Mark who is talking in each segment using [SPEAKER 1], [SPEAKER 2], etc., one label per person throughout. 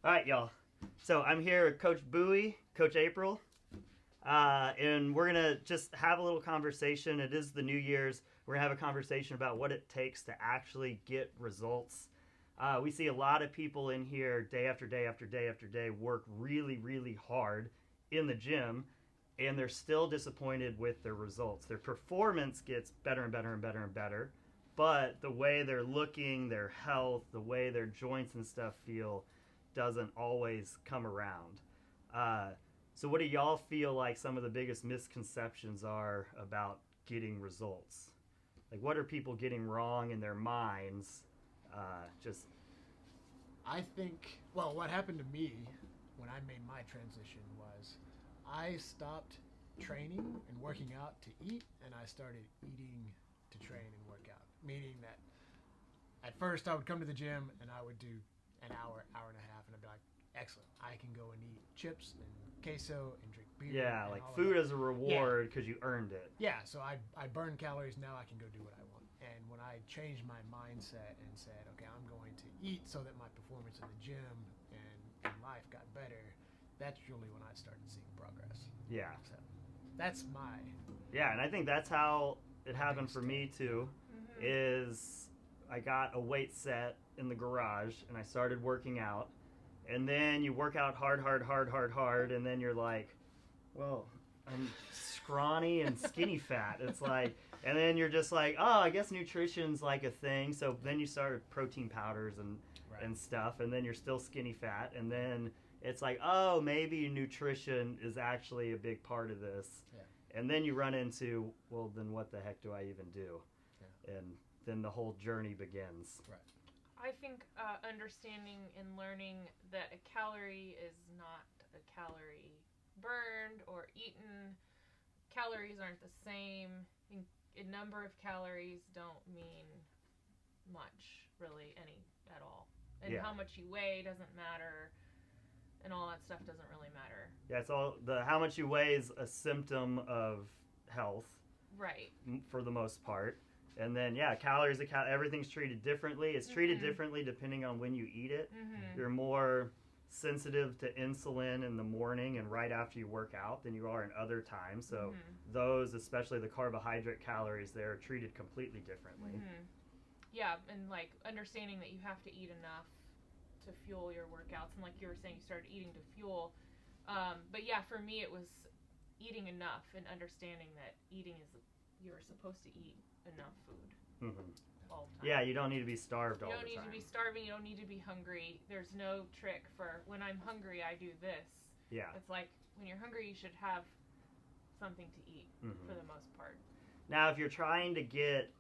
[SPEAKER 1] All right, y'all. So I'm here with Coach Bowie, Coach April, and we're gonna just have a little conversation. It is the New Year's. We're gonna have a conversation about what it takes to actually get results. We see a lot of people in here day after day after day after day work really, really hard in the gym, and they're still disappointed with their results. Their performance gets better and better and better and better, but the way they're looking, their health, the way their joints and stuff feel doesn't always come around. Uh, so, what do y'all feel like some of the biggest misconceptions are about getting results? Like, what are people getting wrong in their minds? Just
[SPEAKER 2] I think, well, what happened to me when I made my transition was I stopped training and working out to eat, and I started eating to train and work out. Meaning that at first I would come to the gym and I would do an hour, hour and a half, and I'd be like, excellent, I can go and eat chips and queso and drink beer.
[SPEAKER 1] yeah,
[SPEAKER 2] and
[SPEAKER 1] like
[SPEAKER 2] all of
[SPEAKER 1] food
[SPEAKER 2] that.
[SPEAKER 1] as a reward because you earned it.
[SPEAKER 2] Yeah, so I burn calories, now I can go do what I want. And when I changed my mindset and said, okay, I'm going to eat so that my performance in the gym and life got better, that's really when I started seeing progress.
[SPEAKER 1] Yeah.
[SPEAKER 2] So that's my
[SPEAKER 1] Yeah, and I think that's how it happened for me too. Is I got a weight set in the garage and I started working out, and then you work out hard, and then you're like, well, I'm scrawny and skinny fat. It's like, and then you're just like, oh, I guess nutrition's like a thing. So then you start protein powders and stuff, and then you're still skinny fat, and then it's like, oh, maybe nutrition is actually a big part of this.
[SPEAKER 2] Yeah.
[SPEAKER 1] And then you run into, well, then what the heck do I even do?
[SPEAKER 2] Yeah.
[SPEAKER 1] And then the whole journey begins.
[SPEAKER 2] Right.
[SPEAKER 3] I think understanding and learning that a calorie is not a calorie burned or eaten. Calories aren't the same. A number of calories don't mean much, really, any at all. And
[SPEAKER 1] Yeah.
[SPEAKER 3] how much you weigh doesn't matter, and all that stuff doesn't really matter.
[SPEAKER 1] Yeah, it's all how much you weigh is a symptom of health.
[SPEAKER 3] Right.
[SPEAKER 1] For the most part. And then, yeah, calories, everything's treated differently. It's treated differently depending on when you eat it. You're more sensitive to insulin in the morning and right after you work out than you are in other times. So those, especially the carbohydrate calories, they're treated completely differently.
[SPEAKER 3] Yeah, and like understanding that you have to eat enough to fuel your workouts. And like you were saying, you started eating to fuel. But yeah, for me, it was eating enough and understanding that you're supposed to eat enough food all the time.
[SPEAKER 1] Yeah, you don't need to be starved all the time.
[SPEAKER 3] You don't need to be starving. You don't need to be hungry. There's no trick for when I'm hungry, I do this.
[SPEAKER 1] Yeah.
[SPEAKER 3] It's like when you're hungry, you should have something to eat for the most part.
[SPEAKER 1] Now, if you're trying to get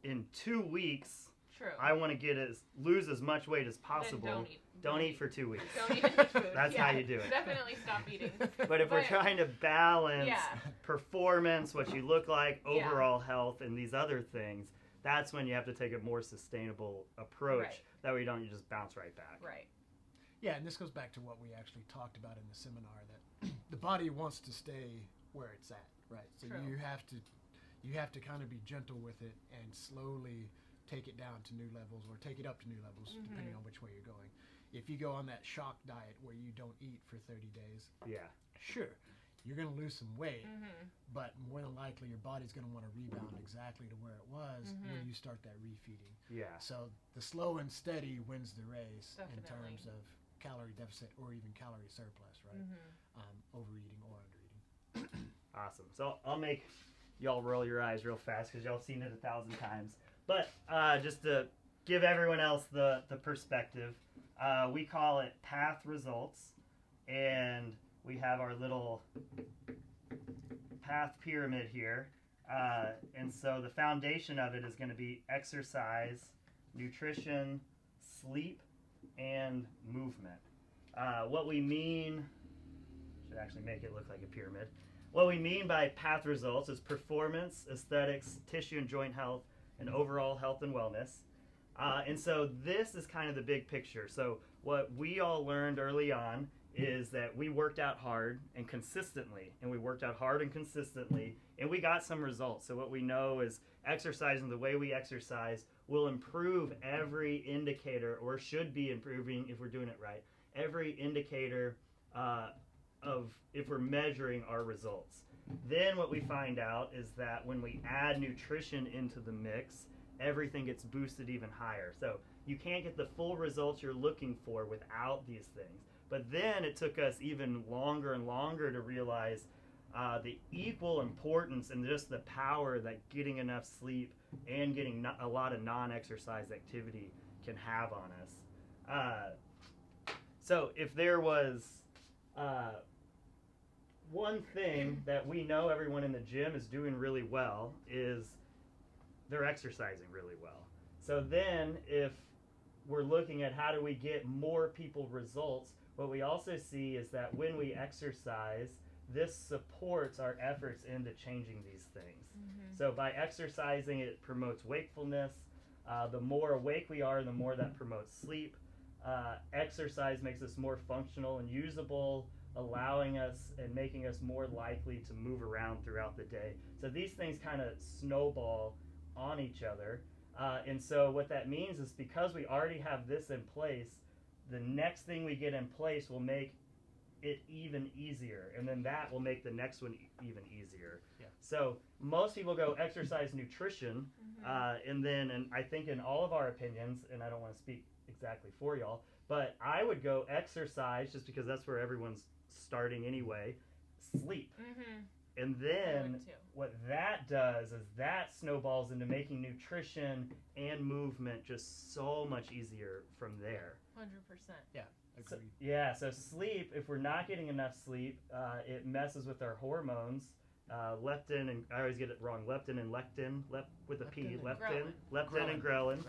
[SPEAKER 1] in 2 weeks,
[SPEAKER 3] true.
[SPEAKER 1] I want to lose as much weight as possible.
[SPEAKER 3] Then
[SPEAKER 1] don't eat for 2 weeks.
[SPEAKER 3] Don't eat any food.
[SPEAKER 1] That's how you do it.
[SPEAKER 3] Definitely stop eating.
[SPEAKER 1] But if we're trying to balance
[SPEAKER 3] Yeah.
[SPEAKER 1] performance, what you look like, overall health, and these other things, that's when you have to take a more sustainable approach.
[SPEAKER 3] Right.
[SPEAKER 1] That way you just bounce right back.
[SPEAKER 3] Right.
[SPEAKER 2] Yeah, and this goes back to what we actually talked about in the seminar, that the body wants to stay where it's at, right? So
[SPEAKER 3] True.
[SPEAKER 2] you have to kind of be gentle with it and slowly take it down to new levels or take it up to new levels depending on which way you're going. If you go on that shock diet where you don't eat for 30 days,
[SPEAKER 1] Yeah.
[SPEAKER 2] sure, you're going to lose some weight, but more than likely your body's going to want to rebound exactly to where it was when you start that refeeding.
[SPEAKER 1] Yeah.
[SPEAKER 2] So the slow and steady wins the race in
[SPEAKER 3] Definitely.
[SPEAKER 2] terms of calorie deficit or even calorie surplus, right? Overeating or undereating.
[SPEAKER 1] Awesome. So I'll make y'all roll your eyes real fast because y'all have seen it 1,000 times. But just to give everyone else the perspective, we call it path results, and we have our little path pyramid here. And so the foundation of it is going to be exercise, nutrition, sleep, and movement. What we mean, should actually make it look like a pyramid. What we mean by path results is performance, aesthetics, tissue and joint health, and overall health and wellness. And so this is kind of the big picture. So what we all learned early on is that we worked out hard and consistently, and we got some results. So what we know is exercising the way we exercise will improve every indicator, or should be improving if we're doing it right, every indicator of if we're measuring our results. Then what we find out is that when we add nutrition into the mix, everything gets boosted even higher. So you can't get the full results you're looking for without these things. But then it took us even longer and longer to realize the equal importance and just the power that getting enough sleep and getting a lot of non-exercise activity can have on us. So if there was one thing that we know everyone in the gym is doing really well is they're exercising really well. So then if we're looking at how do we get more people results, what we also see is that when we exercise, this supports our efforts into changing these things. Mm-hmm. So by exercising, it promotes wakefulness. The more awake we are, the more that promotes sleep. Exercise makes us more functional and usable, allowing us and making us more likely to move around throughout the day. So these things kind of snowball on each other. And so what that means is because we already have this in place, the next thing we get in place will make it even easier, and then that will make the next one even easier. Yeah. So most people go exercise, nutrition, and I think in all of our opinions, and I don't want to speak exactly for y'all, but I would go exercise just because that's where everyone's starting anyway, sleep. Mm-hmm. And then what that does is that snowballs into making nutrition and movement just so much easier from there.
[SPEAKER 3] 100%.
[SPEAKER 2] Yeah.
[SPEAKER 1] So sleep, if we're not getting enough sleep, it messes with our hormones. Leptin, and I always get it wrong, leptin and lectin, with a P, leptin and ghrelin.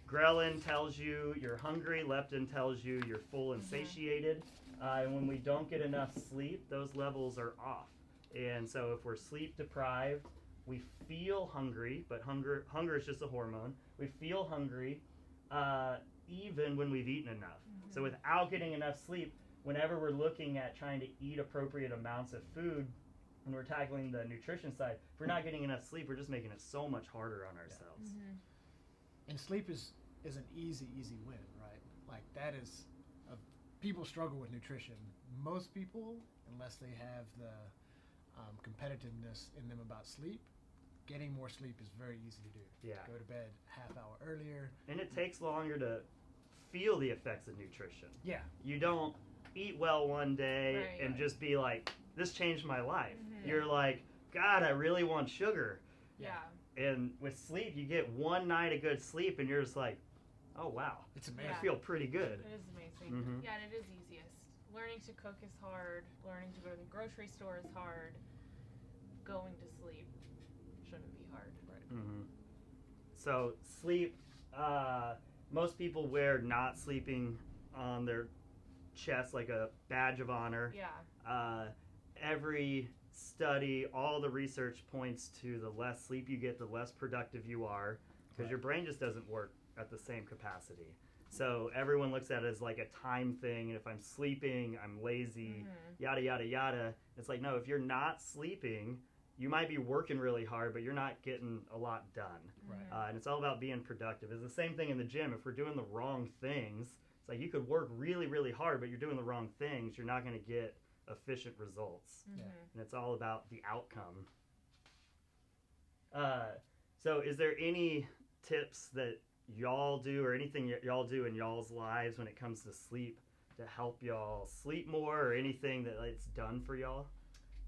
[SPEAKER 1] Ghrelin tells you you're hungry, leptin tells you you're full and satiated. And when we don't get enough sleep, those levels are off. And so if we're sleep deprived, we feel hungry, but hunger is just a hormone. We feel hungry even when we've eaten enough. Mm-hmm. So without getting enough sleep, whenever we're looking at trying to eat appropriate amounts of food, when we're tackling the nutrition side, if we're not getting enough sleep, we're just making it so much harder on ourselves.
[SPEAKER 2] Yeah. Mm-hmm. And sleep is an easy win, right? Like that is, people struggle with nutrition. Most people, unless they have the competitiveness in them about sleep, getting more sleep is very easy to do.
[SPEAKER 1] Yeah.
[SPEAKER 2] Go to bed half hour earlier.
[SPEAKER 1] And it takes longer to feel the effects of nutrition.
[SPEAKER 2] Yeah.
[SPEAKER 1] You don't eat well one day and just be like, this changed my life. Mm-hmm. You're like, God, I really want sugar.
[SPEAKER 3] Yeah.
[SPEAKER 1] And with sleep, you get one night of good sleep and you're just like, oh, wow.
[SPEAKER 2] It's amazing.
[SPEAKER 1] I feel pretty good.
[SPEAKER 3] It is amazing. Mm-hmm. Yeah, and it is easiest. Learning to cook is hard. Learning to go to the grocery store is hard. Going to sleep shouldn't be hard.
[SPEAKER 2] Right.
[SPEAKER 1] Mm-hmm. So sleep, most people wear not sleeping on their chest like a badge of honor.
[SPEAKER 3] Yeah.
[SPEAKER 1] Every study, all the research points to the less sleep you get, the less productive you are, because your brain just doesn't work at the same capacity. So everyone looks at it as like a time thing, and if I'm sleeping, I'm lazy, yada, yada, yada. It's like, no, if you're not sleeping, you might be working really hard, but you're not getting a lot done.
[SPEAKER 2] Right.
[SPEAKER 1] And it's all about being productive. It's the same thing in the gym. If we're doing the wrong things, it's like you could work really, really hard, but you're doing the wrong things, you're not going to get efficient results.
[SPEAKER 2] Mm-hmm.
[SPEAKER 1] And it's all about the outcome. So is there any tips that y'all do or anything y'all do in y'all's lives when it comes to sleep to help y'all sleep more, or anything that it's done for y'all?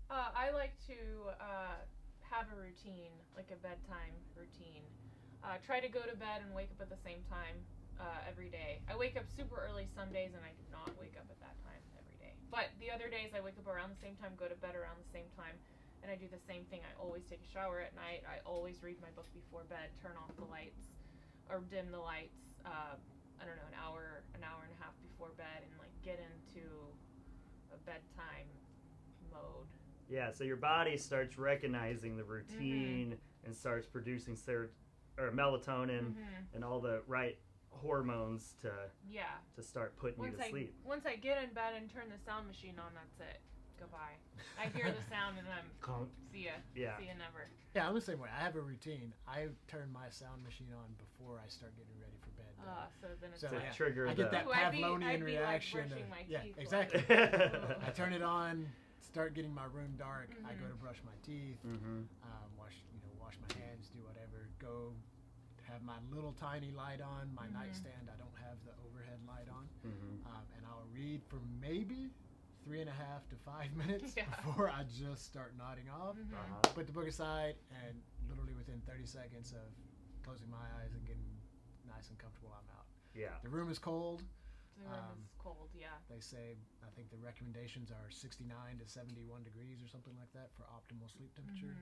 [SPEAKER 3] I like to have a routine, like a bedtime routine. Try to go to bed and wake up at the same time every day. I wake up super early some days, and I do not wake up at that time every day. But the other days I wake up around the same time, go to bed around the same time, and I do the same thing. I always take a shower at night. I always read my book before bed, turn off the lights, or dim the lights, I don't know, an hour and a half before bed, and like get into a bedtime mode.
[SPEAKER 1] Yeah, so your body starts recognizing the routine and starts producing melatonin and all the right hormones to start putting you to sleep.
[SPEAKER 3] Once I get in bed and turn the sound machine on, that's it. goodbye. I hear the sound and I'm
[SPEAKER 1] Clunk.
[SPEAKER 3] see ya.
[SPEAKER 1] Yeah.
[SPEAKER 3] See ya never.
[SPEAKER 2] Yeah, I'm the same way. I have a routine. I turn my sound machine on before I start getting ready for bed.
[SPEAKER 3] So then it's
[SPEAKER 2] So,
[SPEAKER 1] To
[SPEAKER 2] yeah.
[SPEAKER 1] trigger
[SPEAKER 2] I get that
[SPEAKER 3] Ooh, I'd be
[SPEAKER 2] Pavlonian reaction.
[SPEAKER 3] Like brushing my
[SPEAKER 2] yeah,
[SPEAKER 3] teeth.
[SPEAKER 2] exactly.
[SPEAKER 3] Like,
[SPEAKER 2] I turn it on, start getting my room dark. I go to brush my teeth,
[SPEAKER 1] Mm-hmm.
[SPEAKER 2] wash my hands, do whatever. Go have my little tiny light on, my nightstand. I don't have the overhead light on,
[SPEAKER 1] Mm-hmm.
[SPEAKER 2] and I'll read for maybe 3.5 to 5 minutes
[SPEAKER 3] Yeah.
[SPEAKER 2] before I just start nodding off.
[SPEAKER 1] Uh-huh.
[SPEAKER 2] Put the book aside, and literally within 30 seconds of closing my eyes and getting nice and comfortable, I'm out.
[SPEAKER 1] Yeah.
[SPEAKER 2] The room is cold.
[SPEAKER 3] The room is cold. Yeah.
[SPEAKER 2] They say, I think the recommendations are 69 to 71 degrees or something like that for optimal sleep temperature.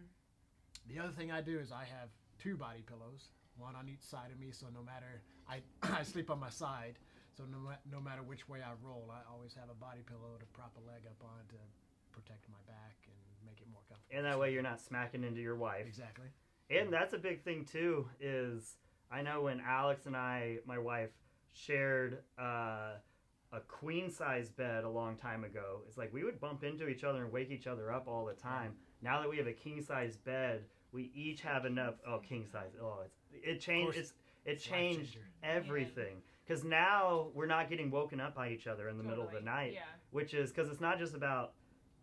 [SPEAKER 2] The other thing I do is I have 2 body pillows, one on each side of me, so no matter, I sleep on my side, so no matter which way I roll, I always have a body pillow to prop a leg up on to protect my back and make it more comfortable.
[SPEAKER 1] And that way you're not smacking into your wife.
[SPEAKER 2] Exactly.
[SPEAKER 1] And that's a big thing too, is I know when Alex and my wife, shared a queen size bed a long time ago, it's like we would bump into each other and wake each other up all the time. Now that we have a king size bed, we each have enough. Oh, king size. Oh, it changed. It changed everything. Because now we're not getting woken up by each other in the middle of the night,
[SPEAKER 3] Yeah.
[SPEAKER 1] which is because it's not just about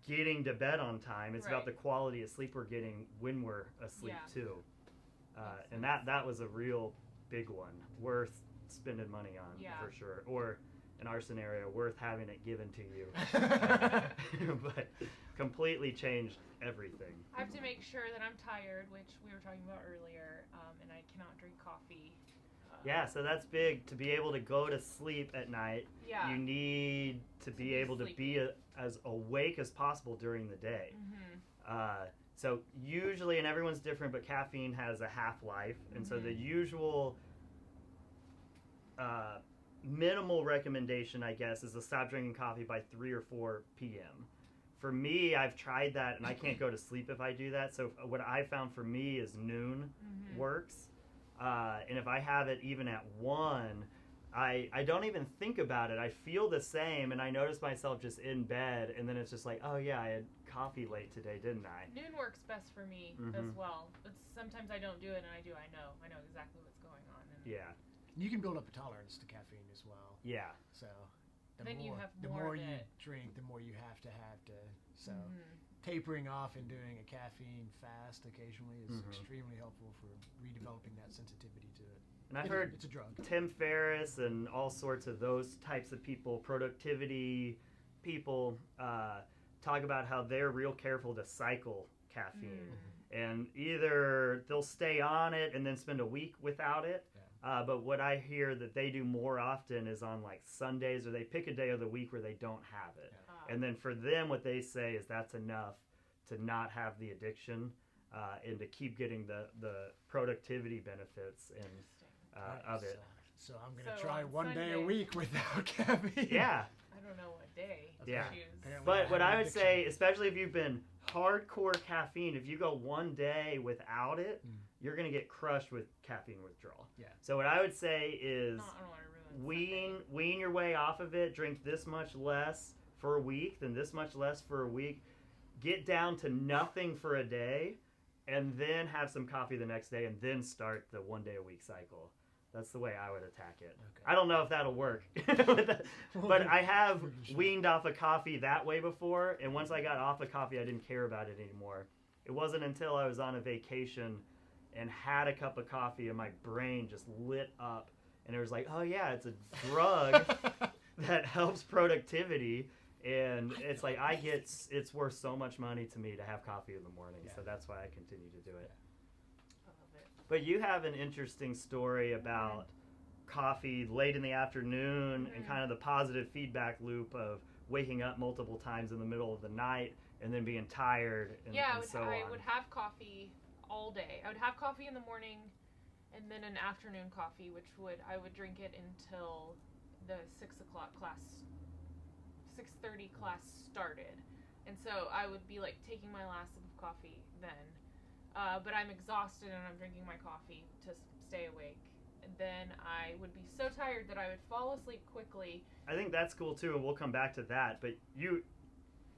[SPEAKER 1] getting to bed on time. It's about
[SPEAKER 3] Right.
[SPEAKER 1] the quality of sleep we're getting when we're asleep
[SPEAKER 3] Yeah.
[SPEAKER 1] too.
[SPEAKER 3] Makes
[SPEAKER 1] And
[SPEAKER 3] sense.
[SPEAKER 1] that was a real big one, worth spending money on
[SPEAKER 3] Yeah.
[SPEAKER 1] for sure. Or in our scenario, worth having it given to you. But completely changed everything.
[SPEAKER 3] I have to make sure that I'm tired, which we were talking about earlier, and I cannot drink coffee.
[SPEAKER 1] Yeah, so that's big. To be able to go to sleep at night,
[SPEAKER 3] Yeah.
[SPEAKER 1] you need to be
[SPEAKER 3] be
[SPEAKER 1] able to
[SPEAKER 3] sleepy.
[SPEAKER 1] be as awake as possible during the day.
[SPEAKER 3] Mm-hmm.
[SPEAKER 1] So usually, and everyone's different, but caffeine has a half-life. And so the usual minimal recommendation, I guess, is to stop drinking coffee by 3 or 4 p.m. For me, I've tried that, and I can't go to sleep if I do that. So what I found for me is noon works. And if I have it even at 1, I don't even think about it. I feel the same, and I notice myself just in bed, and then it's just like, oh yeah, I had coffee late today, didn't I?
[SPEAKER 3] Noon works best for me as well. It's, sometimes I don't do it, and I do. I know exactly what's going on. And
[SPEAKER 1] Yeah.
[SPEAKER 2] You can build up a tolerance to caffeine as well.
[SPEAKER 1] Yeah.
[SPEAKER 2] So
[SPEAKER 3] Then you have
[SPEAKER 2] the
[SPEAKER 3] more
[SPEAKER 2] more
[SPEAKER 3] of
[SPEAKER 2] you
[SPEAKER 3] it.
[SPEAKER 2] drink, the more you have to. So tapering off and doing a caffeine fast occasionally is extremely helpful for redeveloping that sensitivity to it.
[SPEAKER 1] And I've heard
[SPEAKER 2] it's a drug.
[SPEAKER 1] Tim Ferriss and all sorts of those types of people, productivity people, talk about how they're real careful to cycle caffeine. And either they'll stay on it and then spend a week without it. But what I hear that they do more often is on like Sundays, or they pick a day of the week where they don't have it. And then for them, what they say is that's enough to not have the addiction and to keep getting the productivity benefits of it.
[SPEAKER 2] So I'm going to
[SPEAKER 3] So
[SPEAKER 2] try
[SPEAKER 3] on
[SPEAKER 2] one day a
[SPEAKER 3] Sunday-
[SPEAKER 2] week without caffeine.
[SPEAKER 1] Yeah.
[SPEAKER 3] I don't know what day
[SPEAKER 1] Yeah.
[SPEAKER 3] to choose.
[SPEAKER 2] Apparently
[SPEAKER 1] But what
[SPEAKER 2] have
[SPEAKER 1] I
[SPEAKER 2] an
[SPEAKER 1] would
[SPEAKER 2] addiction.
[SPEAKER 1] say, especially if you've been hardcore caffeine, if you go one day without it, you're going to get crushed with caffeine withdrawal.
[SPEAKER 2] Yeah.
[SPEAKER 1] So what I would say is
[SPEAKER 3] No, I don't want to ruin
[SPEAKER 1] wean your way off of it. Drink this much less for a week, then this much less for a week. Get down to nothing for a day, and then have some coffee the next day, and then start the 1 day a week cycle. That's the way I would attack it.
[SPEAKER 2] Okay.
[SPEAKER 1] I don't know if that'll work, but I have weaned off of coffee that way before, and once I got off of coffee, I didn't care about it anymore. It wasn't until I was on a vacation and had a cup of coffee and my brain just lit up, and it was like, oh yeah, it's a drug that helps productivity, and it's like it's worth so much money to me to have coffee in the morning, so that's why I continue to do it.
[SPEAKER 3] I love it.
[SPEAKER 1] But you have an interesting story about coffee late in the afternoon and kind of the positive feedback loop of waking up multiple times in the middle of the night and then being tired and,
[SPEAKER 3] Yeah,
[SPEAKER 1] and so
[SPEAKER 3] I
[SPEAKER 1] on.
[SPEAKER 3] would have coffee all day. I would have coffee in the morning and then an afternoon coffee, I would drink it until the 6:30 class started. And so I would be like taking my last sip of coffee then. But I'm exhausted and I'm drinking my coffee to stay awake. And then I would be so tired that I would fall asleep quickly.
[SPEAKER 1] I think that's cool too, and we'll come back to that. But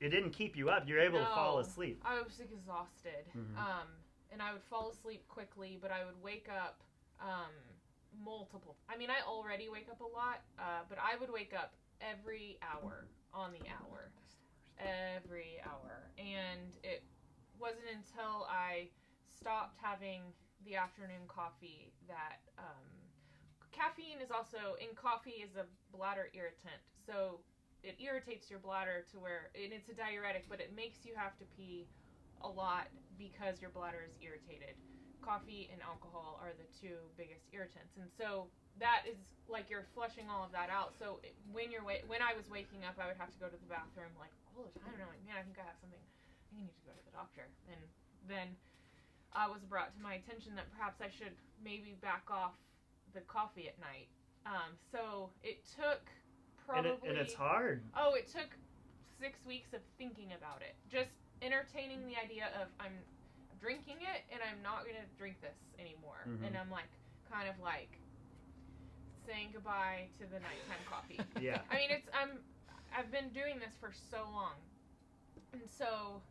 [SPEAKER 1] it didn't keep you up. You're able to fall
[SPEAKER 3] No.
[SPEAKER 1] asleep.
[SPEAKER 3] I was exhausted.
[SPEAKER 1] Mhm.
[SPEAKER 3] And I would fall asleep quickly, but I would wake up multiple. I mean, I already wake up a lot, but I would wake up every hour on the hour. Every hour. And it wasn't until I stopped having the afternoon coffee that caffeine is also in coffee is a bladder irritant. So it irritates your bladder to where, and it's a diuretic, but it makes you have to pee a lot because your bladder is irritated. Coffee and alcohol are the two biggest irritants, and so that is like you're flushing all of that out. So when I was waking up, I would have to go to the bathroom like all the time, and I'm like, man, I think I have something. I think I need to go to the doctor. And then I was brought to my attention that perhaps I should maybe back off the coffee at night. So it took probably
[SPEAKER 1] And it's hard.
[SPEAKER 3] Oh, it took 6 weeks of thinking about it. Just entertaining the idea of I'm drinking it and I'm not going to drink this anymore.
[SPEAKER 1] Mhm.
[SPEAKER 3] And I'm like kind of like saying goodbye to the nighttime coffee.
[SPEAKER 1] Yeah.
[SPEAKER 3] I mean, I've been doing this for so long. And so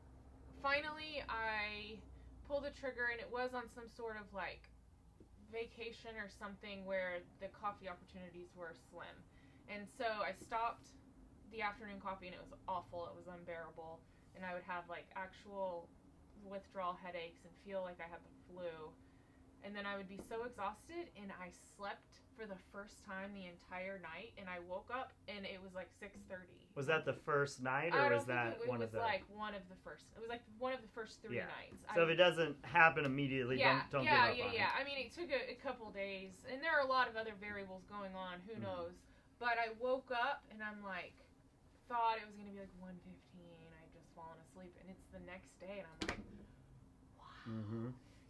[SPEAKER 3] finally I pulled the trigger, and it was on some sort of like vacation or something where the coffee opportunities were slim. And so I stopped the afternoon coffee, and it was awful. It was unbearable. And I would have like actual withdrawal headaches and feel like I had the flu. And then I would be so exhausted, and I slept for the first time the entire night, and I woke up and it was like 6:30.
[SPEAKER 1] Was that the first night, or was that
[SPEAKER 3] it
[SPEAKER 1] one
[SPEAKER 3] was
[SPEAKER 1] of the?
[SPEAKER 3] like one of the first. It was like one of the first 3
[SPEAKER 1] Yeah.
[SPEAKER 3] nights.
[SPEAKER 1] So if it doesn't happen immediately, don't give up on it.
[SPEAKER 3] I mean, it took a couple days, and there are a lot of other variables going on. Who knows? But I woke up and I'm like, thought it was gonna be like 1:15. I'd just fallen asleep, and it's the next day, and I'm like, wow.
[SPEAKER 1] Mm-hmm.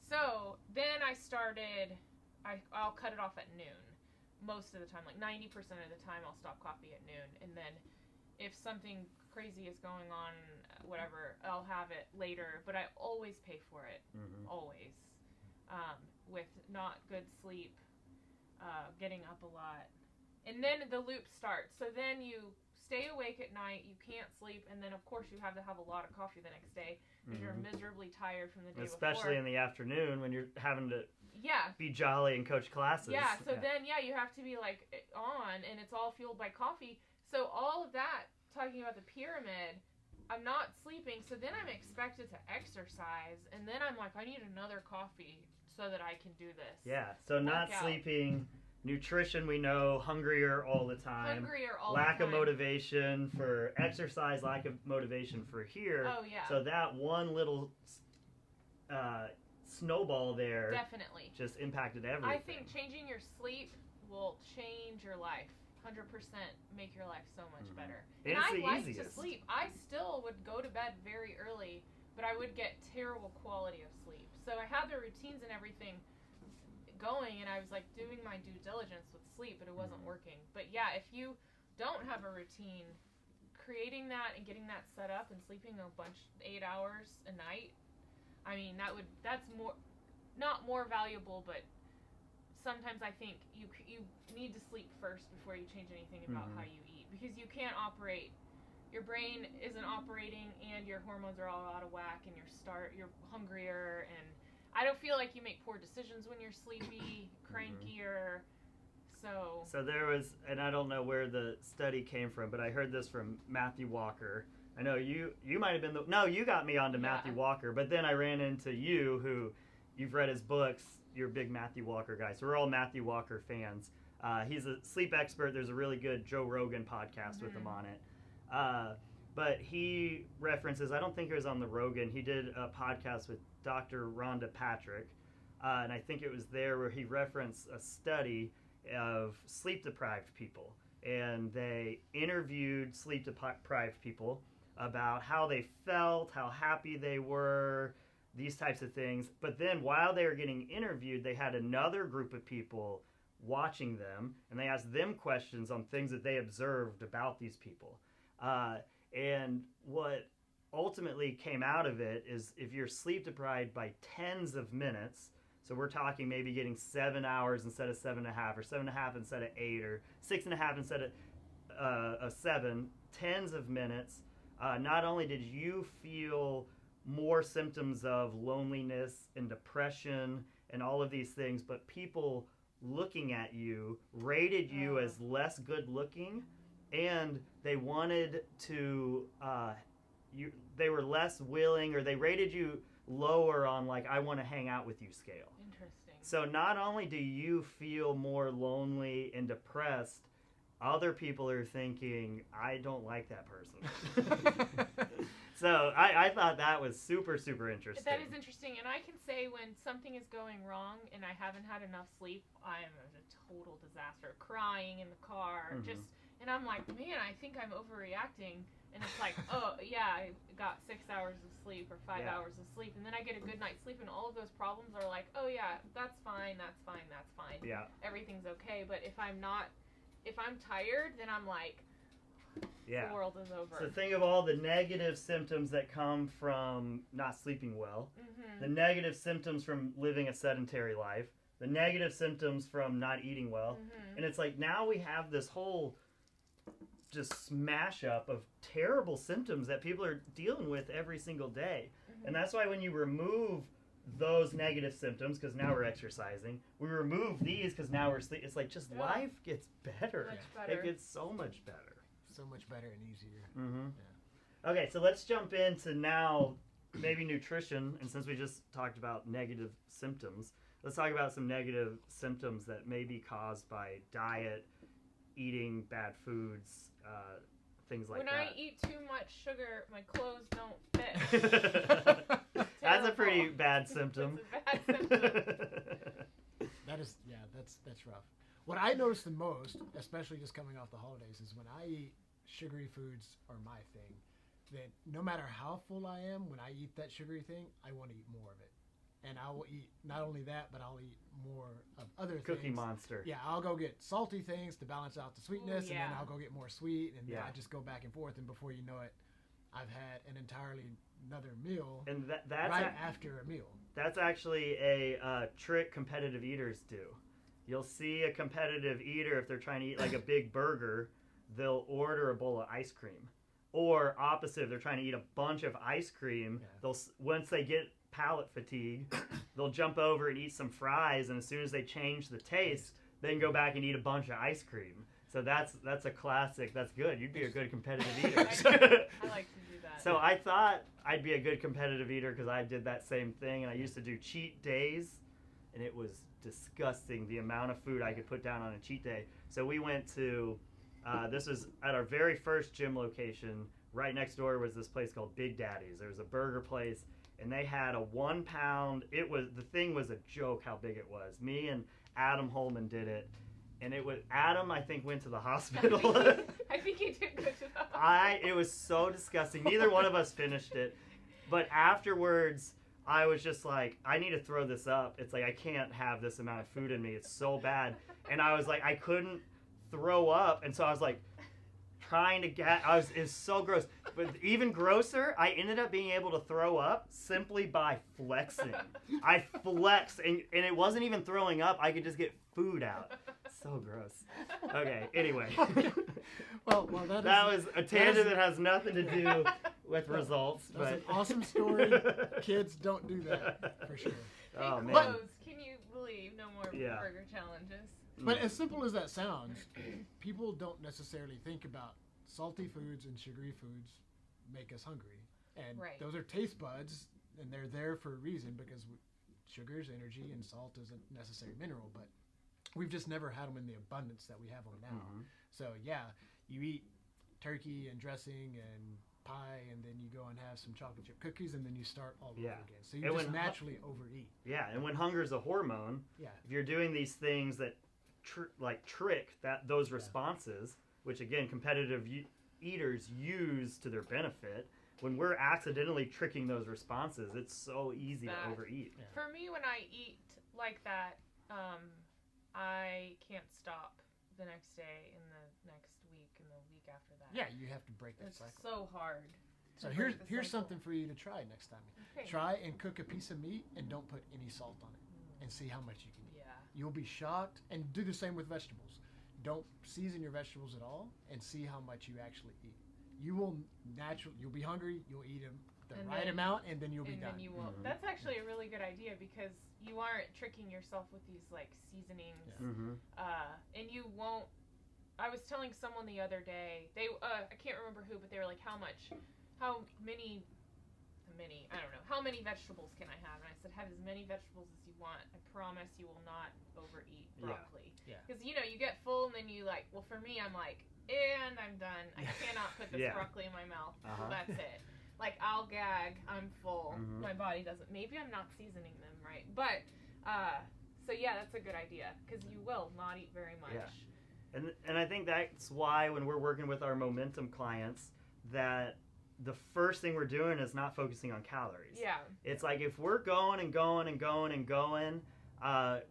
[SPEAKER 3] So then I started. I'll cut it off at noon. Most of the time, like 90% of the time, I'll stop coffee at noon, and then if something crazy is going on, whatever, I'll have it later. But I always pay for it, always, with not good sleep, getting up a lot, and then the loop starts. So then you stay awake at night, you can't sleep, and then of course you have to have a lot of coffee the next day because you're miserably tired from the day
[SPEAKER 1] Especially
[SPEAKER 3] before.
[SPEAKER 1] in the afternoon when you're having to
[SPEAKER 3] Yeah.
[SPEAKER 1] be jolly and coach classes.
[SPEAKER 3] Yeah, so then, you have to be, like, on, and it's all fueled by coffee. So all of that, talking about the pyramid, I'm not sleeping, so then I'm expected to exercise, and then I'm like, I need another coffee so that I can do this.
[SPEAKER 1] Yeah, so not
[SPEAKER 3] Workout.
[SPEAKER 1] sleeping, nutrition we know, hungrier all the time. Lack of motivation for exercise, lack of motivation for here.
[SPEAKER 3] Oh, yeah.
[SPEAKER 1] So that one little snowball there
[SPEAKER 3] Definitely.
[SPEAKER 1] just impacted everything.
[SPEAKER 3] I think changing your sleep will change your life. 100% make your life so much better.
[SPEAKER 1] And
[SPEAKER 3] And
[SPEAKER 1] it's
[SPEAKER 3] I
[SPEAKER 1] the
[SPEAKER 3] like to
[SPEAKER 1] easiest.
[SPEAKER 3] sleep. I still would go to bed very early, but I would get terrible quality of sleep. So I had the routines and everything going, and I was like doing my due diligence with sleep, but it wasn't working. But yeah, if you don't have a routine, creating that and getting that set up and sleeping 8 hours a night, I mean, that's more, not more valuable, but sometimes I think you need to sleep first before you change anything about how you eat, because you can't operate. Your brain isn't operating, and your hormones are all out of whack, and you're hungrier, and I don't feel like you make poor decisions when you're sleepy, crankier.
[SPEAKER 1] So there was, and I don't know where the study came from, but I heard this from Matthew Walker. I know you might have been you got me onto Matthew Walker, but then I ran into you, who you've read his books. You're a big Matthew Walker guy, so we're all Matthew Walker fans. He's a sleep expert. There's a really good Joe Rogan podcast with him on it. But he references, I don't think it was on the Rogan, he did a podcast with Dr. Rhonda Patrick, and I think it was there where he referenced a study of sleep-deprived people, and they interviewed sleep-deprived people about how they felt, how happy they were, these types of things. But then while they were getting interviewed, they had another group of people watching them, and they asked them questions on things that they observed about these people. And what ultimately came out of it is, if you're sleep deprived by tens of minutes, so we're talking maybe getting 7 hours instead of 7.5, or 7.5 instead of 8, or 6.5 instead of 7, tens of minutes, not only did you feel more symptoms of loneliness and depression and all of these things, but people looking at you rated you as less good looking, and they wanted to they were less willing, or they rated you lower on like, I want to hang out with you scale.
[SPEAKER 3] Interesting.
[SPEAKER 1] So not only do you feel more lonely and depressed, other people are thinking, I don't like that person. So I thought that was super, super interesting.
[SPEAKER 3] That is interesting, and I can say when something is going wrong and I haven't had enough sleep, I am a total disaster, crying in the car, and I'm like, man, I think I'm overreacting, and it's like, oh yeah, I got 6 hours of sleep or 5 hours of sleep, and then I get a good night's sleep, and all of those problems are like, oh yeah, that's fine,
[SPEAKER 1] Yeah.
[SPEAKER 3] everything's okay. But if I'm tired, then I'm like,
[SPEAKER 1] Yeah.
[SPEAKER 3] the world is over.
[SPEAKER 1] So think of all the negative symptoms that come from not sleeping well, the negative symptoms from living a sedentary life, the negative symptoms from not eating well, and it's like now we have this whole just smash up of terrible symptoms that people are dealing with every single day. And that's why when you remove those negative symptoms, because now we're exercising, we remove these because now we're sleeping. It's like just life gets better.
[SPEAKER 3] Much better.
[SPEAKER 1] It gets so much better.
[SPEAKER 2] So much better and easier.
[SPEAKER 1] Okay, so let's jump into now maybe nutrition. And since we just talked about negative symptoms, let's talk about some negative symptoms that may be caused by diet, eating bad foods, things like
[SPEAKER 3] when
[SPEAKER 1] that.
[SPEAKER 3] I eat too much sugar, my clothes don't fit.
[SPEAKER 1] That's a pretty bad symptom.
[SPEAKER 3] It's a bad symptom.
[SPEAKER 2] That's rough. What I notice the most, especially just coming off the holidays, is when I eat sugary foods are my thing. That no matter how full I am, when I eat that sugary thing, I want to eat more of it. And I will eat not only that, but I'll eat more of other things.
[SPEAKER 1] Cookie Monster.
[SPEAKER 2] Yeah, I'll go get salty things to balance out the sweetness,
[SPEAKER 3] Ooh,
[SPEAKER 2] and then I'll go get more sweet, and then
[SPEAKER 1] Yeah.
[SPEAKER 2] I just go back and forth, and before you know it, I've had an entirely another meal
[SPEAKER 1] And that's
[SPEAKER 2] right after a meal.
[SPEAKER 1] That's actually a trick competitive eaters do. You'll see a competitive eater, if they're trying to eat like a big burger, they'll order a bowl of ice cream. Or opposite, if they're trying to eat a bunch of ice cream, they'll once they get palate fatigue, they'll jump over and eat some fries, and as soon as they change the taste, they can go back and eat a bunch of ice cream. So that's a classic. That's good. You'd be a good competitive eater.
[SPEAKER 3] I like to do that.
[SPEAKER 1] So I thought I'd be a good competitive eater because I did that same thing, and I used to do cheat days, and it was disgusting the amount of food I could put down on a cheat day. So we went to, this was at our very first gym location. Right next door was this place called Big Daddy's. There was a burger place, and they had a 1 pound, the thing was a joke how big it was. Me and Adam Holman did it. And it was, Adam, I think, went to the hospital.
[SPEAKER 3] I think he did go to the hospital.
[SPEAKER 1] It was so disgusting. Neither one of us finished it. But afterwards, I was just like, I need to throw this up. It's like, I can't have this amount of food in me. It's so bad. And I was like, I couldn't throw up. And so I was like, trying to it's so gross. But even grosser, I ended up being able to throw up simply by flexing. I flexed, and it wasn't even throwing up. I could just get food out. So gross. Okay, anyway.
[SPEAKER 2] Well,
[SPEAKER 1] that was a tangent that has nothing to do with results.
[SPEAKER 2] That's
[SPEAKER 1] but
[SPEAKER 2] an awesome story. Kids, don't do that, for sure.
[SPEAKER 1] Oh,
[SPEAKER 3] Hey,
[SPEAKER 1] man.
[SPEAKER 3] clothes. Can you believe no more burger challenges?
[SPEAKER 2] But as simple as that sounds, people don't necessarily think about salty foods and sugary foods make us hungry. And those are taste buds, and they're there for a reason because sugar is energy and salt is a necessary mineral, but we've just never had them in the abundance that we have them now. So yeah, you eat turkey and dressing and pie, and then you go and have some chocolate chip cookies, and then you start all over again. So you just naturally overeat.
[SPEAKER 1] Yeah, and when hunger is a hormone, if you're doing these things that trick those responses, which again competitive eaters use to their benefit, when we're accidentally tricking those responses, it's so easy to overeat.
[SPEAKER 3] Yeah. For me, when I eat like that, I can't stop the next day, in the next week, and the week after that.
[SPEAKER 2] Yeah, you have to break that cycle.
[SPEAKER 3] It's so hard.
[SPEAKER 2] So here's something for you to try next time. Okay. Try and cook a piece of meat and don't put any salt on it, and see how much you can eat. Yeah. You'll be shocked, and do the same with vegetables. Don't season your vegetables at all, and see how much you actually eat. you'll be hungry, you'll eat the
[SPEAKER 3] And
[SPEAKER 2] right
[SPEAKER 3] then-
[SPEAKER 2] amount, and then you'll be
[SPEAKER 3] And
[SPEAKER 2] done.
[SPEAKER 3] then you will. That's actually a really good idea because you aren't tricking yourself with these like seasonings, and you won't. I was telling someone the other day. I can't remember who, but they were like, how many, I don't know, how many vegetables can I have? And I said, have as many vegetables as you want. I promise you will not overeat broccoli.
[SPEAKER 2] Yeah.
[SPEAKER 3] Because you get full and then you like. Well, for me, I'm like, and I'm done. I cannot put this broccoli in my mouth. So that's it. Like, I'll gag, I'm full, my body doesn't, maybe I'm not seasoning them right, but, so yeah, that's a good idea, because you will not eat very much.
[SPEAKER 1] Yeah. And I think that's why when we're working with our momentum clients, that the first thing we're doing is not focusing on calories.
[SPEAKER 3] Yeah.
[SPEAKER 1] It's like, if we're going and going and going and going,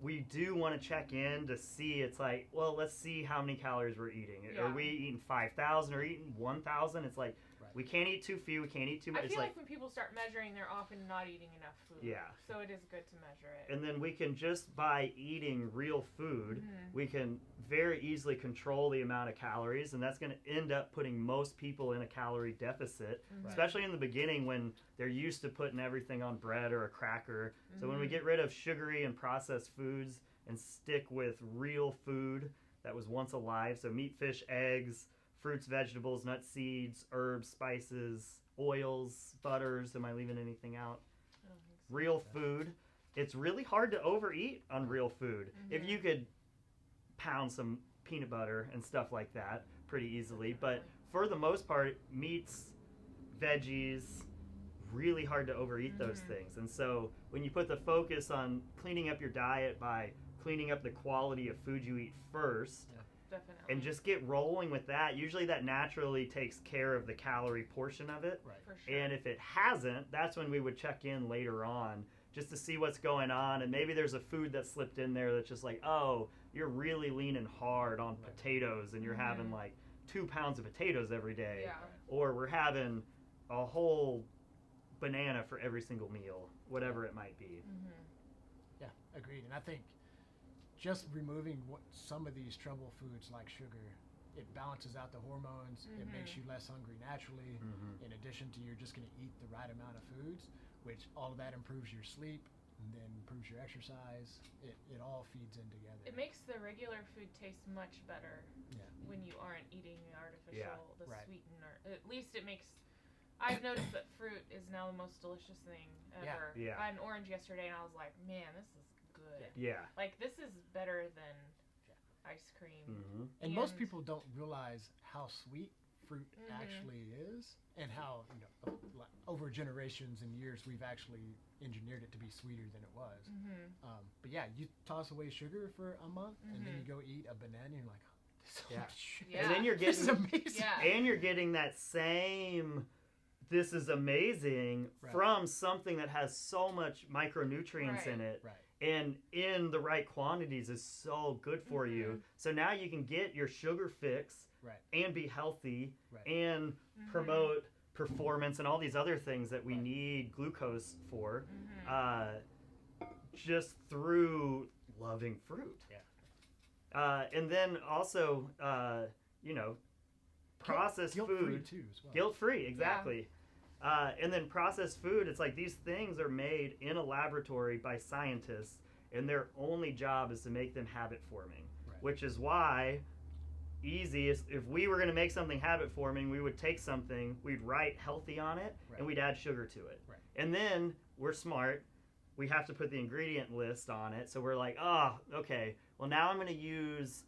[SPEAKER 1] we do want to check in to see, it's like, well, let's see how many calories we're eating.
[SPEAKER 3] Yeah.
[SPEAKER 1] Are we eating 5,000 or eating 1,000? It's like, we can't eat too few, we can't eat too much.
[SPEAKER 3] I feel like when people start measuring, they're often not eating enough food.
[SPEAKER 1] Yeah.
[SPEAKER 3] So it is good to measure it.
[SPEAKER 1] And then we can, just by eating real food, we can very easily control the amount of calories, and that's going to end up putting most people in a calorie deficit, especially in the beginning when they're used to putting everything on bread or a cracker. So when we get rid of sugary and processed foods and stick with real food that was once alive, so meat, fish, eggs, fruits, vegetables, nuts, seeds, herbs, spices, oils, butters. Am I leaving anything out?
[SPEAKER 3] I don't think so.
[SPEAKER 1] Real food. It's really hard to overeat on real food. If you could pound some peanut butter and stuff like that pretty easily. But for the most part, meats, veggies, really hard to overeat those things. And so when you put the focus on cleaning up your diet by cleaning up the quality of food you eat first,
[SPEAKER 3] Definitely.
[SPEAKER 1] and just get rolling with that, usually that naturally takes care of the calorie portion of it.
[SPEAKER 2] Right.
[SPEAKER 3] For sure.
[SPEAKER 1] And if it hasn't, that's when we would check in later on just to see what's going on. And maybe there's a food that slipped in there that's just like, oh, you're really leaning hard on potatoes and you're having like 2 pounds of potatoes every day.
[SPEAKER 3] Yeah.
[SPEAKER 1] Or we're having a whole banana for every single meal, whatever it might be.
[SPEAKER 2] Yeah, agreed. And I think just removing some of these trouble foods like sugar, it balances out the hormones. It makes you less hungry naturally. In addition to, you're just going to eat the right amount of foods, which all of that improves your sleep and then improves your exercise. It all feeds in together.
[SPEAKER 3] It makes the regular food taste much better when you aren't eating artificial, sweetener. At least it makes. I've noticed that fruit is now the most delicious thing ever.
[SPEAKER 1] Yeah.
[SPEAKER 3] I had an orange yesterday and I was like, man, this is good.
[SPEAKER 1] Yeah.
[SPEAKER 3] Like, this is better than ice cream.
[SPEAKER 2] And most people don't realize how sweet fruit actually is, and how over generations and years we've actually engineered it to be sweeter than it was. But yeah, you toss away sugar for a month, and then you go eat a banana, and you're like, oh, this is so much sugar.
[SPEAKER 1] And then you're
[SPEAKER 2] This is
[SPEAKER 1] getting
[SPEAKER 2] amazing.
[SPEAKER 1] and you're getting that same this is amazing from something that has so much micronutrients in it.
[SPEAKER 2] Right.
[SPEAKER 1] And in the right quantities is so good for you. So now you can get your sugar fix and be healthy and promote performance and all these other things that we need glucose for, just through loving fruit. And then also, processed
[SPEAKER 2] guilt-free
[SPEAKER 1] food.
[SPEAKER 2] too, as well.
[SPEAKER 1] Guilt-free, exactly. And then processed food, it's like these things are made in a laboratory by scientists, and their only job is to make them habit-forming, which is why if we were going to make something habit-forming, we would take something, we'd write healthy on it, and we'd add sugar to it. And then, we're smart, we have to put the ingredient list on it, so we're like, oh, okay, well now I'm going to use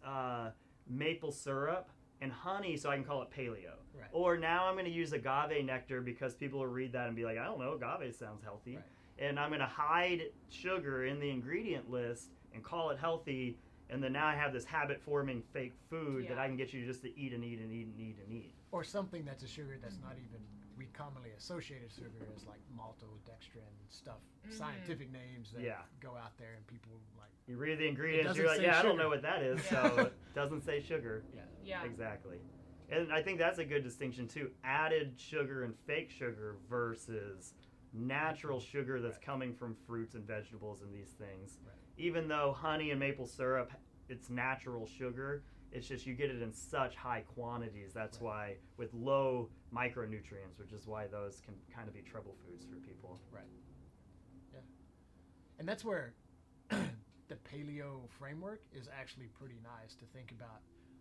[SPEAKER 1] maple syrup and honey so I can call it paleo. Or now I'm going to use agave nectar because people will read that and be like, I don't know, agave sounds healthy. And I'm going to hide sugar in the ingredient list and call it healthy, and then now I have this habit-forming fake food that I can get you just to eat and eat and eat and eat and eat.
[SPEAKER 2] Or something that's a sugar that's not even, we commonly associated sugar as like maltodextrin stuff, scientific names that go out there and people like.
[SPEAKER 1] You read the ingredients, you're like, I don't know what that is, so it doesn't say sugar. Exactly. And I think that's a good distinction too. Added sugar and fake sugar versus natural sugar that's coming from fruits and vegetables and these things. Even though honey and maple syrup, it's natural sugar, It's just you get it in such high quantities. That's why with low micronutrients, which is why those can kind of be trouble foods for people.
[SPEAKER 2] Right. Yeah. And that's where the paleo framework is actually pretty nice to think about.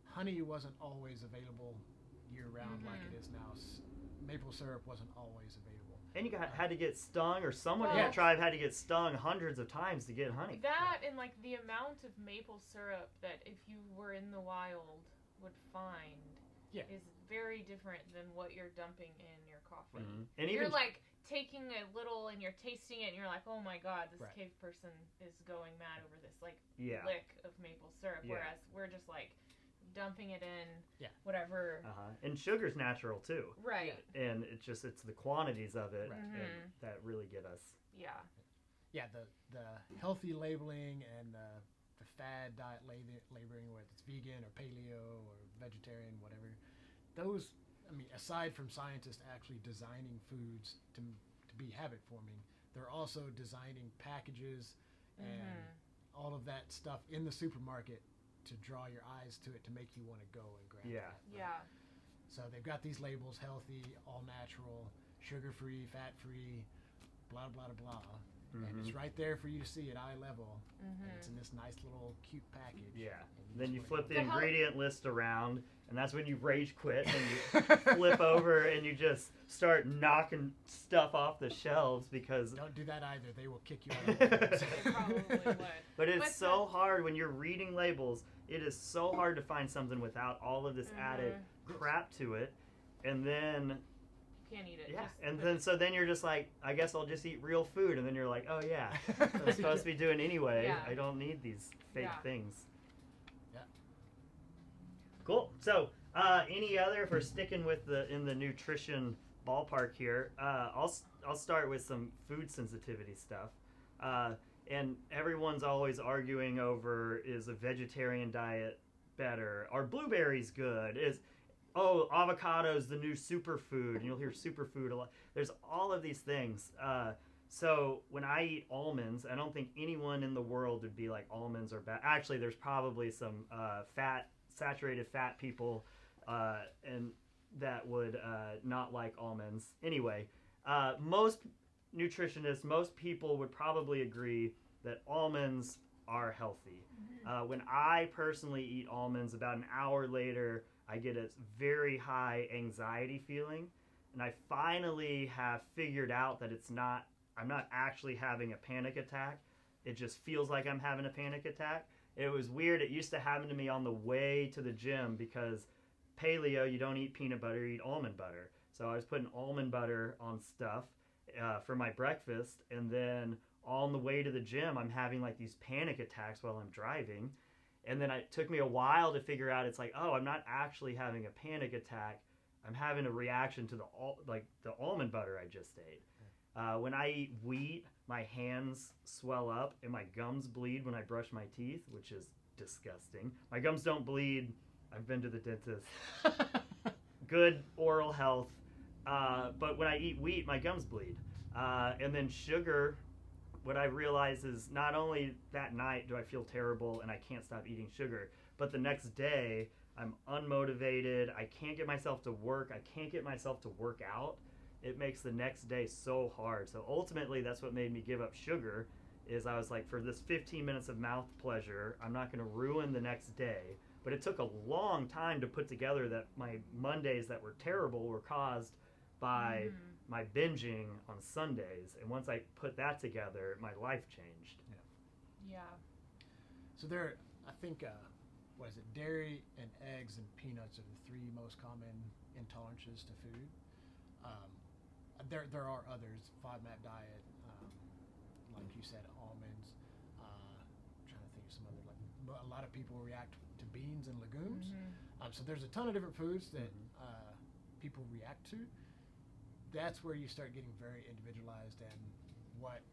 [SPEAKER 2] Honey wasn't always available year-round like it is now. Maple syrup wasn't always available.
[SPEAKER 1] And you had to get stung, or someone in your tribe had to get stung hundreds of times to get honey.
[SPEAKER 3] That and like the amount of maple syrup that if you were in the wild would find is very different than what you're dumping in your coffee.
[SPEAKER 1] And
[SPEAKER 3] you're like taking a little and you're tasting it and you're like, oh my god, this cave person is going mad over this like lick of maple syrup, whereas we're just like dumping it in whatever.
[SPEAKER 1] And sugar's natural too.
[SPEAKER 3] Right.
[SPEAKER 1] And it's the quantities of it that really get us.
[SPEAKER 3] Yeah.
[SPEAKER 2] Yeah, the healthy labeling and the fad diet labeling, whether it's vegan or paleo or vegetarian, whatever. Those, I mean, aside from scientists actually designing foods to be habit forming, they're also designing packages and all of that stuff in the supermarket to draw your eyes to it, to make you want to go and grab that.
[SPEAKER 3] Yeah.
[SPEAKER 2] So they've got these labels: healthy, all natural, sugar-free, fat-free, blah, blah, blah, blah. And it's right there for you to see at eye level. And it's in this nice little cute package.
[SPEAKER 1] Yeah. Then you flip the ingredient list around, and that's when you rage quit and you flip over and you just start knocking stuff off the shelves because...
[SPEAKER 2] Don't do that either. They will kick you out of the foods.
[SPEAKER 3] They probably would.
[SPEAKER 1] But it's so hard when you're reading labels. It is so hard to find something without all of this added crap to it. And then...
[SPEAKER 3] Can't eat it.
[SPEAKER 1] Yeah, then you're just like, I guess I'll just eat real food, and then you're like, oh yeah, I'm supposed to be doing anyway.
[SPEAKER 3] Yeah.
[SPEAKER 1] I don't need these fake things.
[SPEAKER 2] Yeah.
[SPEAKER 1] Cool. So, any other? If we're sticking with in the nutrition ballpark here, I'll start with some food sensitivity stuff. And everyone's always arguing over, is a vegetarian diet better? Are blueberries good? Avocado's the new superfood, and you'll hear superfood a lot. There's all of these things. So when I eat almonds, I don't think anyone in the world would be like almonds are bad. Actually, there's probably some saturated fat people and that would not like almonds. Anyway, most nutritionists, most people would probably agree that almonds are healthy. When I personally eat almonds, about an hour later, I get a very high anxiety feeling, and I finally have figured out that I'm not actually having a panic attack. It just feels like I'm having a panic attack. It was weird. It used to happen to me on the way to the gym because paleo, you don't eat peanut butter, you eat almond butter. So I was putting almond butter on stuff for my breakfast, and then on the way to the gym, I'm having like these panic attacks while I'm driving. And then it took me a while to figure out, it's like, oh, I'm not actually having a panic attack. I'm having a reaction to the almond butter I just ate. When I eat wheat, my hands swell up and my gums bleed when I brush my teeth, which is disgusting. My gums don't bleed. I've been to the dentist. Good oral health. But when I eat wheat, my gums bleed. And then sugar... What I realize is not only that night do I feel terrible and I can't stop eating sugar, but the next day I'm unmotivated. I can't get myself to work. I can't get myself to work out. It makes the next day so hard. So ultimately, that's what made me give up sugar. Is I was like, for this 15 minutes of mouth pleasure, I'm not going to ruin the next day. But it took a long time to put together that my Mondays that were terrible were caused by my binging on Sundays, and once I put that together, my life changed.
[SPEAKER 3] Yeah.
[SPEAKER 2] So there, I think, dairy and eggs and peanuts are the three most common intolerances to food. There are others, FODMAP diet, like you said, almonds. I'm trying to think of some other, a lot of people react to beans and legumes. So there's a ton of different foods that people react to. That's where you start getting very individualized and what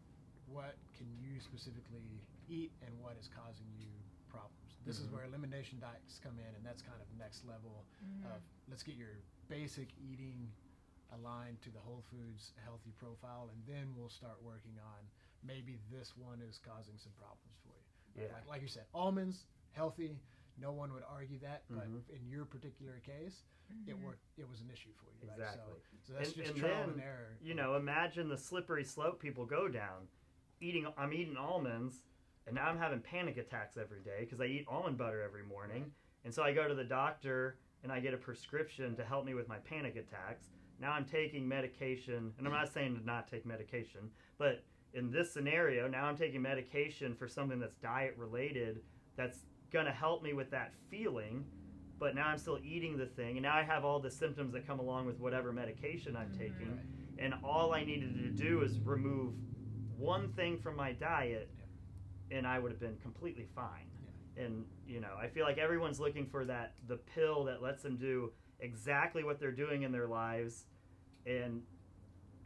[SPEAKER 2] can you specifically eat and what is causing you problems. This is where elimination diets come in, and that's kind of next level of let's get your basic eating aligned to the whole foods healthy profile, and then we'll start working on maybe this one is causing some problems for you.
[SPEAKER 1] Yeah.
[SPEAKER 2] Like you said, almonds, healthy, no one would argue that, but
[SPEAKER 1] Mm-hmm.
[SPEAKER 2] in your particular case, it worked. It was an issue for you, right?
[SPEAKER 1] Exactly.
[SPEAKER 2] So that's just
[SPEAKER 1] and
[SPEAKER 2] trial
[SPEAKER 1] then,
[SPEAKER 2] and error.
[SPEAKER 1] Imagine the slippery slope people go down. I'm eating almonds, and now I'm having panic attacks every day because I eat almond butter every morning.
[SPEAKER 2] Right.
[SPEAKER 1] And so I go to the doctor, and I get a prescription to help me with my panic attacks. Now I'm taking medication, and I'm not saying to not take medication, but in this scenario, now I'm taking medication for something that's diet related that's going to help me with that feeling, but now I'm still eating the thing, and now I have all the symptoms that come along with whatever medication I'm taking,
[SPEAKER 2] Right.
[SPEAKER 1] and all I needed to do is remove one thing from my diet, and I would have been completely fine.
[SPEAKER 2] Yeah.
[SPEAKER 1] And, I feel like everyone's looking for the pill that lets them do exactly what they're doing in their lives and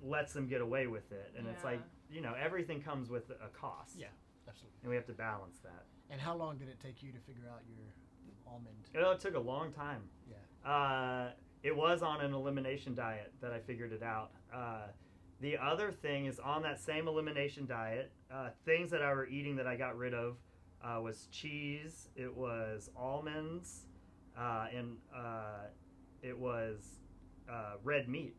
[SPEAKER 1] lets them get away with it. And it's like, everything comes with a cost.
[SPEAKER 2] Yeah, absolutely.
[SPEAKER 1] And we have to balance that.
[SPEAKER 2] And how long did it take you to figure out your almond?
[SPEAKER 1] It took a long time.
[SPEAKER 2] Yeah.
[SPEAKER 1] It was on an elimination diet that I figured it out. The other thing is on that same elimination diet, things that I were eating that I got rid of was cheese, it was almonds, and it was red meat.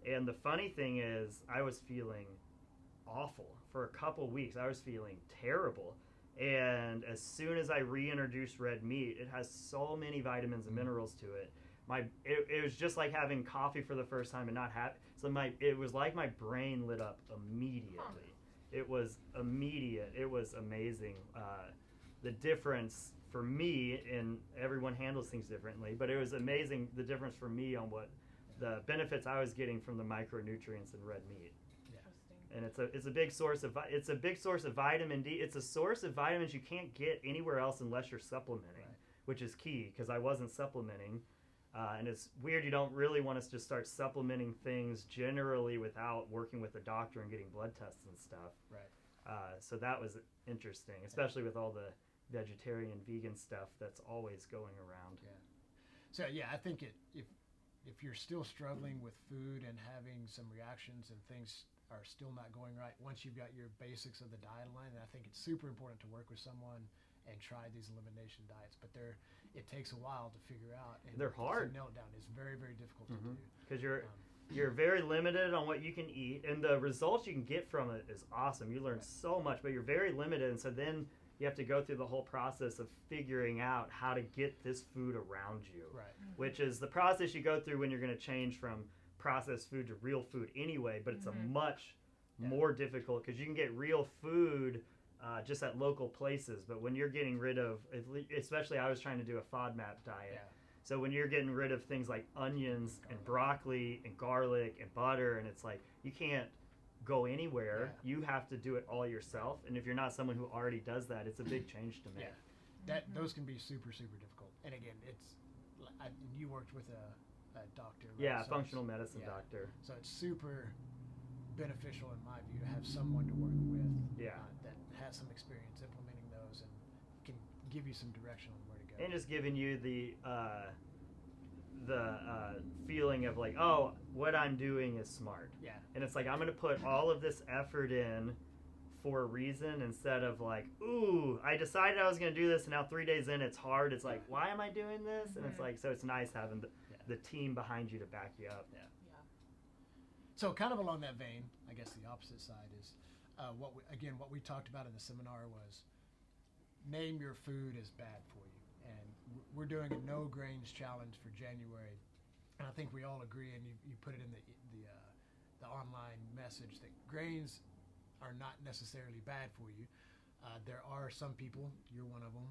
[SPEAKER 1] And the funny thing is, I was feeling awful for a couple weeks. I was feeling terrible. And as soon as I reintroduced red meat, it has so many vitamins and minerals to it. It was just like having coffee for the first time and not have. So it was like my brain lit up immediately. It was immediate. It was amazing. The difference for me, and everyone handles things differently, but it was amazing the difference for me on what the benefits I was getting from the micronutrients in red meat. And it's a big source of vitamin D. It's a source of vitamins you can't get anywhere else unless you're supplementing,
[SPEAKER 2] Right.
[SPEAKER 1] which is key because I wasn't supplementing. And it's weird you don't really want us to start supplementing things generally without working with a doctor and getting blood tests and stuff.
[SPEAKER 2] Right.
[SPEAKER 1] So that was interesting, especially with all the vegetarian, vegan stuff that's always going around.
[SPEAKER 2] Yeah. So I think if you're still struggling with food and having some reactions and things are still not going right, once you've got your basics of the diet aligned, then I think it's super important to work with someone and try these elimination diets. But it takes a while to figure out. And
[SPEAKER 1] they're hard.
[SPEAKER 2] To nail it down. It's very, very difficult to do.
[SPEAKER 1] Because you're very limited on what you can eat, and the results you can get from it is awesome. You learn so much, but you're very limited, and so then you have to go through the whole process of figuring out how to get this food around you,
[SPEAKER 2] Right.
[SPEAKER 1] which is the process you go through when you're going to change from processed food to real food anyway, but it's a much more difficult because you can get real food just at local places, but when you're getting rid of, especially I was trying to do a FODMAP diet, so when you're getting rid of things like onions and broccoli and garlic and butter, and it's like you can't go anywhere, you have to do it all yourself, and if you're not someone who already does that, it's a big change to make.
[SPEAKER 2] Those can be super, super difficult. And again, you worked with a doctor, right?
[SPEAKER 1] Yeah,
[SPEAKER 2] So
[SPEAKER 1] functional medicine doctor.
[SPEAKER 2] So it's super beneficial in my view to have someone to work with that has some experience implementing those and can give you some direction on where to go.
[SPEAKER 1] And just giving you the feeling of like, oh, what I'm doing is smart.
[SPEAKER 2] Yeah.
[SPEAKER 1] And it's like, I'm going to put all of this effort in for a reason instead of like, ooh, I decided I was going to do this and now 3 days in it's hard. It's like, why am I doing this? And it's like, so it's nice having the team behind you to back you up.
[SPEAKER 2] Yeah. So kind of along that vein, I guess the opposite side is what we talked about in the seminar was name your food as bad for you. And we're doing a no grains challenge for January. And I think we all agree, and you put it in the online message, that grains are not necessarily bad for you. There are some people, you're one of them,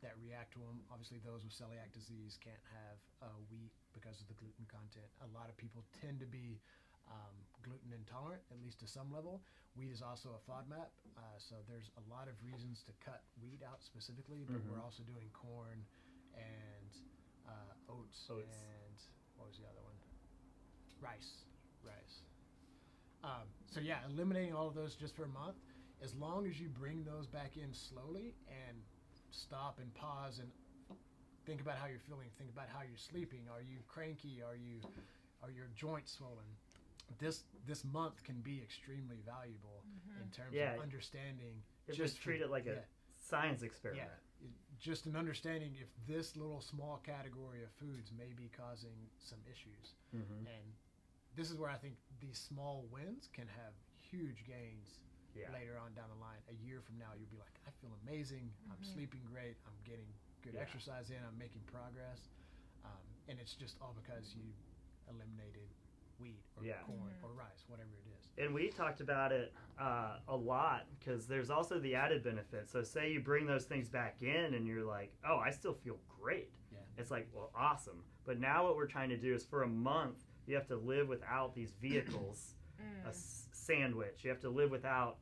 [SPEAKER 2] that react to them. Obviously, those with celiac disease can't have wheat because of the gluten content. A lot of people tend to be gluten intolerant, at least to some level. Wheat is also a FODMAP, so there's a lot of reasons to cut wheat out specifically, but we're also doing corn and oats, and what was the other one? Rice. So eliminating all of those just for a month, as long as you bring those back in slowly and stop and pause and think about how you're feeling, think about how you're sleeping. Are you cranky? Are your joints swollen? This month can be extremely valuable in terms of understanding.
[SPEAKER 1] Just treat it like a science experiment.
[SPEAKER 2] Just an understanding if this little small category of foods may be causing some issues.
[SPEAKER 1] Mm-hmm.
[SPEAKER 2] And this is where I think these small wins can have huge gains later on down the line. A year from now, you'll be like, I feel amazing. I'm sleeping great. I'm getting good exercise in. I'm making progress. And it's just all because you eliminated wheat or corn or rice, whatever it is.
[SPEAKER 1] And we talked about it a lot because there's also the added benefit. So say you bring those things back in and you're like, oh, I still feel great.
[SPEAKER 2] Yeah.
[SPEAKER 1] It's like, well, awesome. But now what we're trying to do is for a month, you have to live without these vehicles, a sandwich. You have to live without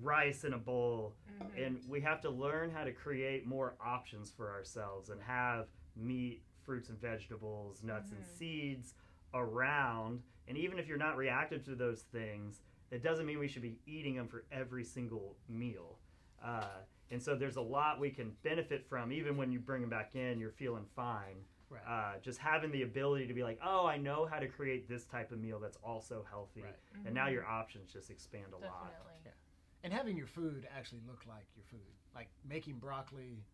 [SPEAKER 1] rice in a bowl. And we have to learn how to create more options for ourselves and have meat, fruits and vegetables, nuts and seeds around. And even if you're not reactive to those things, it doesn't mean we should be eating them for every single meal. And so there's a lot we can benefit from. Even when you bring them back in, you're feeling fine.
[SPEAKER 2] Right.
[SPEAKER 1] Just having the ability to be like, oh, I know how to create this type of meal that's also healthy.
[SPEAKER 2] Right.
[SPEAKER 1] And now your options just expand a lot.
[SPEAKER 2] Yeah. And having your food actually look like your food. Like making broccoli,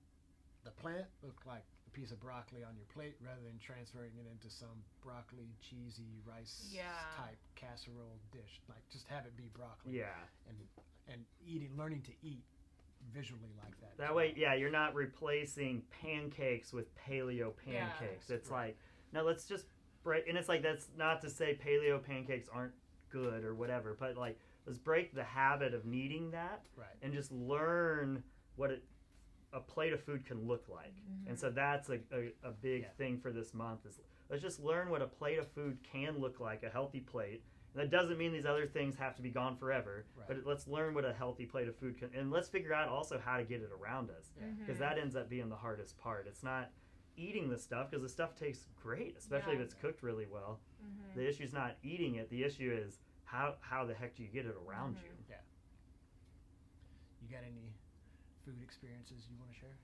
[SPEAKER 2] the plant look like a piece of broccoli on your plate rather than transferring it into some broccoli, cheesy, rice type casserole dish. Like just have it be broccoli.
[SPEAKER 1] Yeah.
[SPEAKER 2] And learning to eat visually like that.
[SPEAKER 1] That way, you're not replacing pancakes with paleo pancakes. It's like, no, let's just break. And it's like, that's not to say paleo pancakes aren't good or whatever, but like, let's break the habit of needing that and just learn what a plate of food can look like. And so that's a big thing for this month is let's just learn what a plate of food can look like, a healthy plate. And that doesn't mean these other things have to be gone forever, but let's learn what a healthy plate of food can, and let's figure out also how to get it around us, because that ends up being the hardest part. It's not eating the stuff, because the stuff tastes great, especially if it's cooked really well. The issue's not eating it. The issue is how the heck do you get it around you?
[SPEAKER 2] Yeah. You got any food experiences you want to share?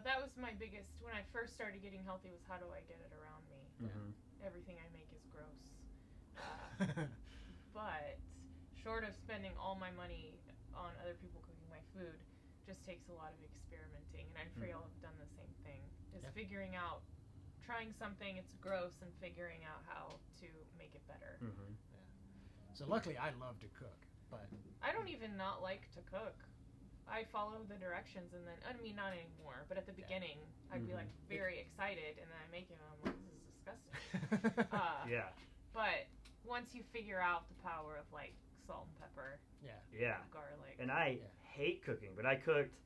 [SPEAKER 3] That was my biggest, when I first started getting healthy, was how do I get it around me? Everything I make is gross. But short of spending all my money on other people cooking my food, just takes a lot of experimenting. And I'm sure y'all have done the same thing. Is figuring out, trying something, it's gross, and figuring out how to make it better.
[SPEAKER 2] So luckily I love to cook, but
[SPEAKER 3] I don't even not like to cook. I follow the directions, and then, I mean, not anymore, but at the beginning, I'd be like very excited, and then I make it, and I'm like, this is disgusting. But once you figure out the power of like salt and pepper, garlic,
[SPEAKER 1] and I hate cooking, but I cooked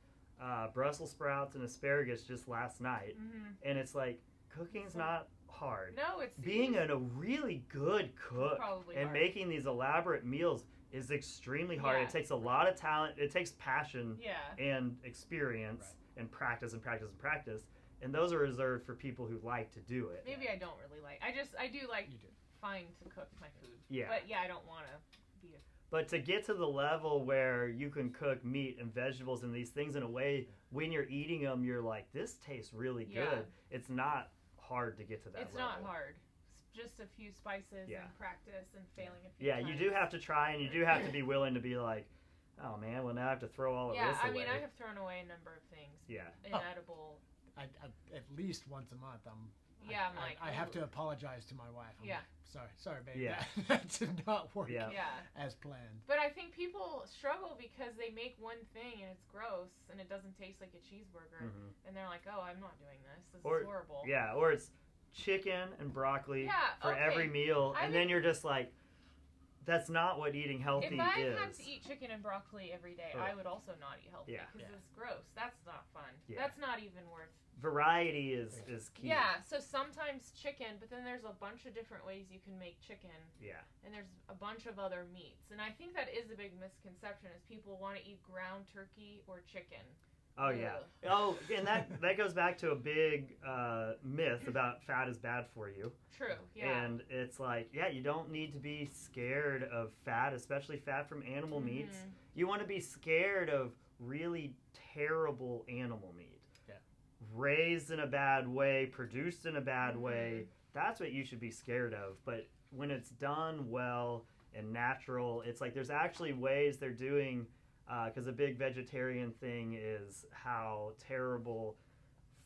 [SPEAKER 1] Brussels sprouts and asparagus just last night, and it's like cooking's not hard.
[SPEAKER 3] No, it's
[SPEAKER 1] being a really good cook and making these elaborate meals is extremely hard. It takes a lot of talent. It takes passion and experience and practice and practice and practice. And those are reserved for people who like to do it.
[SPEAKER 3] Maybe I don't really like. I do like fine to cook my food.
[SPEAKER 1] Yeah.
[SPEAKER 3] But I don't want to be a...
[SPEAKER 1] But to get to the level where you can cook meat and vegetables and these things in a way, when you're eating them, you're like, this tastes really good. It's not hard to get to that level.
[SPEAKER 3] It's not hard. It's just a few spices and practice and failing a few times.
[SPEAKER 1] You do have to try, and you do have to be willing to be like, oh man, well now I have to throw all of this away.
[SPEAKER 3] Yeah, I mean, I have thrown away a number of things.
[SPEAKER 1] Yeah.
[SPEAKER 3] Inedible.
[SPEAKER 2] I at least once a month I have to apologize to my wife. I'm like, sorry babe.
[SPEAKER 1] Yeah.
[SPEAKER 2] That did not work as planned.
[SPEAKER 3] But I think people struggle because they make one thing and it's gross and it doesn't taste like a cheeseburger, and they're like, oh, I'm not doing this. This is horrible.
[SPEAKER 1] Yeah, or it's chicken and broccoli for every meal, and then you're just like, that's not what eating healthy is.
[SPEAKER 3] If I had to eat chicken and broccoli every day, I would also not eat healthy because it's gross. That's not fun. That's not even worth.
[SPEAKER 1] Variety is key.
[SPEAKER 3] Yeah, so sometimes chicken, but then there's a bunch of different ways you can make chicken. Yeah. And there's a bunch of other meats. And I think that is a big misconception is people want to eat ground turkey or chicken.
[SPEAKER 1] Oh, yeah. Oh, and that goes back to a big myth about fat is bad for you.
[SPEAKER 3] True, yeah.
[SPEAKER 1] And it's like, you don't need to be scared of fat, especially fat from animal meats. You want to be scared of really terrible animal meat. Yeah. Raised in a bad way, produced in a bad way. That's what you should be scared of. But when it's done well and natural, it's like there's actually ways they're doing because a big vegetarian thing is how terrible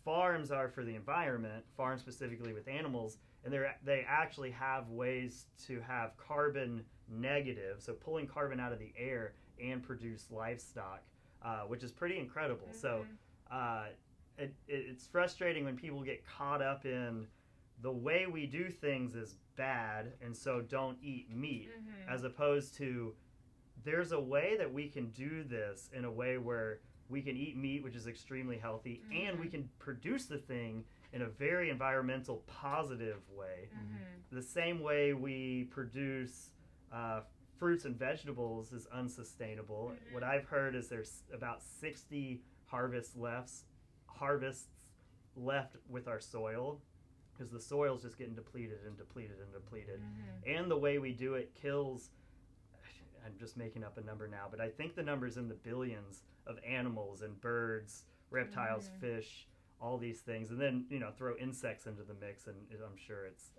[SPEAKER 1] farms are for the environment, farms specifically with animals, and they actually have ways to have carbon negative, so pulling carbon out of the air and produce livestock, which is pretty incredible. So it's frustrating when people get caught up in the way we do things is bad, and so don't eat meat, as opposed to there's a way that we can do this in a way where we can eat meat, which is extremely healthy, and we can produce the thing in a very environmental positive way. The same way we produce fruits and vegetables is unsustainable. What I've heard is there's about 60 harvests left with our soil, because the soil's just getting depleted and depleted and depleted. And the way we do it kills, I'm just making up a number now, but I think the number's in the billions of animals and birds, reptiles, fish, all these things. And then, throw insects into the mix, and I'm sure it's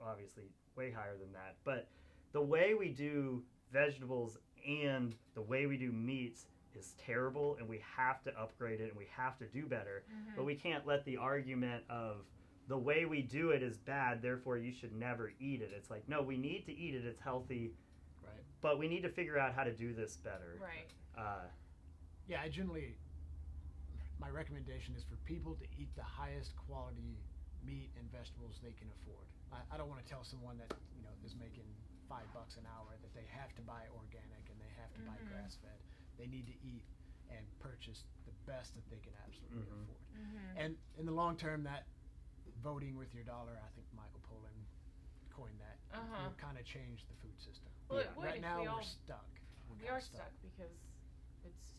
[SPEAKER 1] obviously way higher than that. But the way we do vegetables and the way we do meats is terrible, and we have to upgrade it, and we have to do better. But we can't let the argument of the way we do it is bad, therefore you should never eat it. It's like, no, we need to eat it. It's healthy.
[SPEAKER 2] Right.
[SPEAKER 1] But we need to figure out how to do this better.
[SPEAKER 3] Right.
[SPEAKER 2] Yeah, my recommendation is for people to eat the highest quality meat and vegetables they can afford. I don't want to tell someone that is making $5 an hour that they have to buy organic and they have to buy grass-fed. They need to eat and purchase the best that they can absolutely afford. And in the long term, that voting with your dollar, I think Michael Pollan coined that, will kind of change the food system.
[SPEAKER 3] Well, it would
[SPEAKER 2] right
[SPEAKER 3] if
[SPEAKER 2] now
[SPEAKER 3] we
[SPEAKER 2] we're
[SPEAKER 3] all-
[SPEAKER 2] stuck.
[SPEAKER 3] We are stuck because it's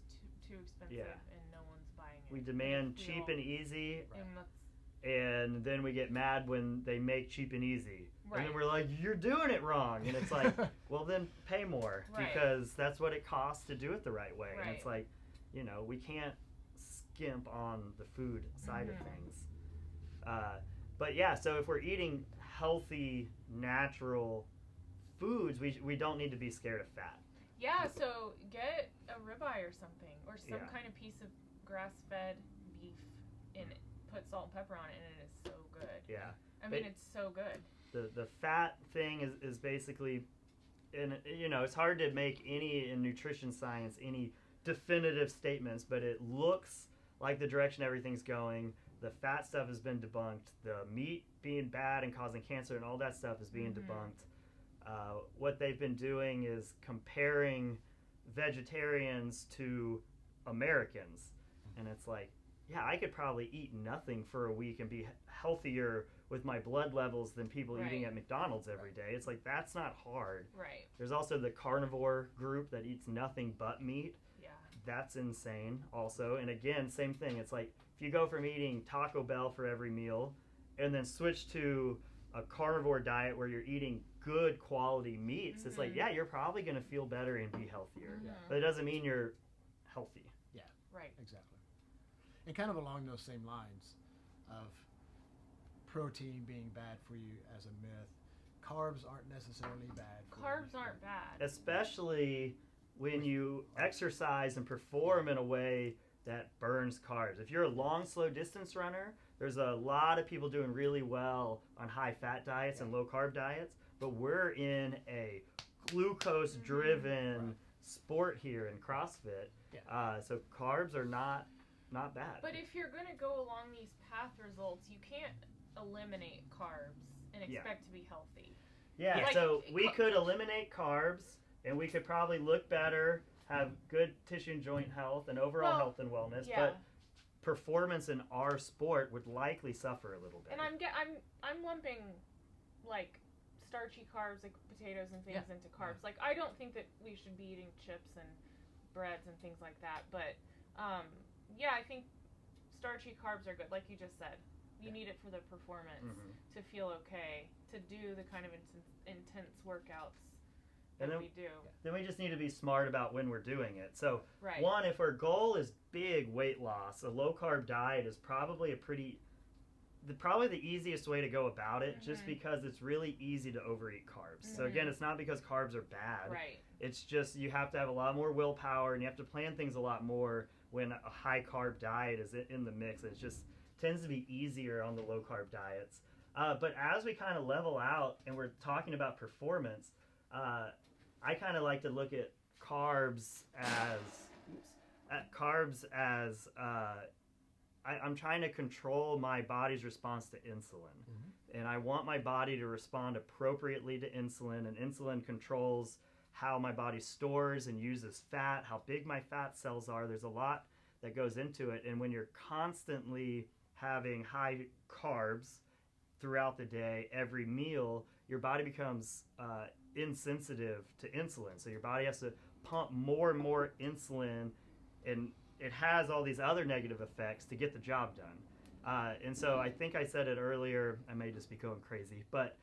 [SPEAKER 3] too expensive and no one's buying it.
[SPEAKER 1] We demand
[SPEAKER 3] We
[SPEAKER 1] cheap
[SPEAKER 3] all-
[SPEAKER 1] and easy,
[SPEAKER 3] And that's
[SPEAKER 1] and then we get mad when they make cheap and easy. And then
[SPEAKER 3] Right.
[SPEAKER 1] we're like, you're doing it wrong. And it's like, well, then pay more,
[SPEAKER 3] Right.
[SPEAKER 1] because that's what it costs to do it the right way. And it's
[SPEAKER 3] Right.
[SPEAKER 1] like, we can't skimp on the food side of things. But yeah, so if we're eating healthy, natural foods, we don't need to be scared of fat.
[SPEAKER 3] Yeah, so get a ribeye or something, or some
[SPEAKER 1] Yeah.
[SPEAKER 3] kind of piece of grass-fed beef, and put salt and pepper on it, and it is so good.
[SPEAKER 1] Yeah.
[SPEAKER 3] I mean, it's so good.
[SPEAKER 1] The fat thing is basically, and it's hard to make any in nutrition science any definitive statements, but it looks like the direction everything's going. The fat stuff has been debunked. The meat being bad and causing cancer and all that stuff is being debunked. What they've been doing is comparing vegetarians to Americans, and it's like, yeah, I could probably eat nothing for a week and be healthier with my blood levels than people eating at McDonald's every day. It's like, that's not hard.
[SPEAKER 3] Right.
[SPEAKER 1] There's also the carnivore group that eats nothing but meat.
[SPEAKER 3] Yeah.
[SPEAKER 1] That's insane also. And again, same thing. It's like, if you go from eating Taco Bell for every meal and then switch to a carnivore diet where you're eating good quality meats, it's like, yeah, you're probably going to feel better and be healthier. But it doesn't mean you're healthy.
[SPEAKER 2] Yeah.
[SPEAKER 3] Right.
[SPEAKER 2] Exactly. And kind of along those same lines of protein being bad for you as a myth, carbs aren't necessarily bad for you.
[SPEAKER 3] Carbs aren't bad.
[SPEAKER 1] Especially when you exercise and perform in a way that burns carbs. If you're a long, slow distance runner, there's a lot of people doing really well on high-fat diets and low-carb diets, but we're in a glucose-driven sport here in CrossFit. So carbs are not bad.
[SPEAKER 3] But if you're going to go along these path results, you can't eliminate carbs and expect to be healthy.
[SPEAKER 1] Yeah,
[SPEAKER 3] Like,
[SPEAKER 1] so we could eliminate carbs, and we could probably look better, have good tissue and joint health, and overall health and wellness.
[SPEAKER 3] Yeah.
[SPEAKER 1] But performance in our sport would likely suffer a little bit.
[SPEAKER 3] And I'm lumping like starchy carbs like potatoes and things into carbs. Like, I don't think that we should be eating chips and breads and things like that. But I think starchy carbs are good, like you just said. You need it for the performance to feel okay, to do the kind of intense workouts that we do.
[SPEAKER 1] Then we just need to be smart about when we're doing it. So,
[SPEAKER 3] Right.
[SPEAKER 1] one, if our goal is big weight loss, a low-carb diet is probably a pretty probably the easiest way to go about it, just
[SPEAKER 3] Mhm.
[SPEAKER 1] because it's really easy to overeat carbs. So again,
[SPEAKER 3] Mhm.
[SPEAKER 1] it's not because carbs are bad.
[SPEAKER 3] Right.
[SPEAKER 1] It's just you have to have a lot more willpower and you have to plan things a lot more when a high carb diet is in the mix. It just tends to be easier on the low carb diets. But as we kind of level out and we're talking about performance, I kind of like to look at carbs as I'm trying to control my body's response to insulin.
[SPEAKER 2] Mm-hmm.
[SPEAKER 1] And I want my body to respond appropriately to insulin, and insulin controls how my body stores and uses fat, how big my fat cells are. There's a lot that goes into it. And when you're constantly having high carbs throughout the day, every meal, your body becomes insensitive to insulin. So your body has to pump more and more insulin, and it has all these other negative effects to get the job done. And so I think I said it earlier, I may just be going crazy, but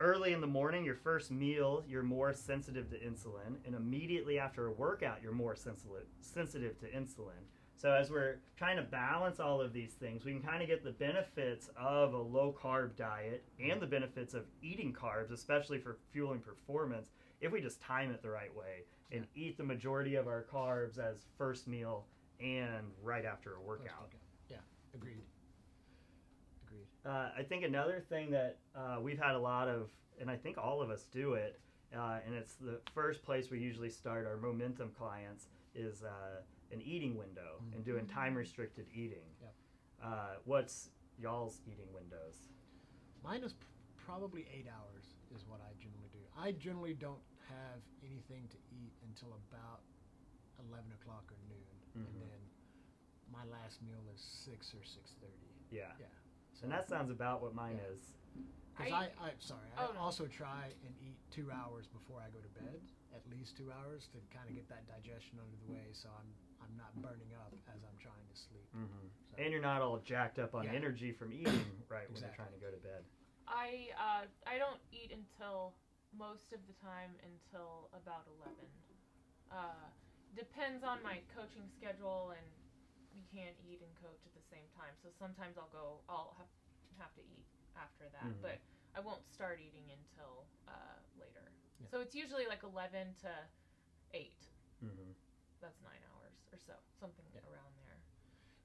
[SPEAKER 1] early in the morning, your first meal, you're more sensitive to insulin, and immediately after a workout, you're more sensitive to insulin. So as we're trying to balance all of these things, we can kind of get the benefits of a low-carb diet and the benefits of eating carbs, especially for fueling performance, if we just time it the right way and eat the majority of our carbs as first meal and right after a workout.
[SPEAKER 2] Yeah, agreed.
[SPEAKER 1] I think another thing that we've had a lot of, and I think all of us do it, and it's the first place we usually start our momentum clients, is an eating window and doing time-restricted eating.
[SPEAKER 2] Yep.
[SPEAKER 1] What's y'all's eating windows?
[SPEAKER 2] Mine is probably 8 hours is what I generally do. I generally don't have anything to eat until about 11 o'clock or noon. And then my last meal is 6 or 6:30.
[SPEAKER 1] Yeah.
[SPEAKER 2] Yeah. So
[SPEAKER 1] And that sounds about what mine is.
[SPEAKER 2] Because I
[SPEAKER 3] no.
[SPEAKER 2] also try and eat 2 hours before I go to bed, at least 2 hours, to kind of get that digestion under the way, so I'm not burning up as I'm trying to sleep. So.
[SPEAKER 1] And you're not all jacked up on energy from eating when
[SPEAKER 2] Exactly.
[SPEAKER 1] you're trying to go to bed.
[SPEAKER 3] I don't eat until most of the time until about 11. Depends on my coaching schedule, and we can't eat and coach at the same time. So sometimes I'll have to eat after that, but I won't start eating until later.
[SPEAKER 2] Yeah.
[SPEAKER 3] So it's usually like 11 to 8. That's 9 hours or so, something around there.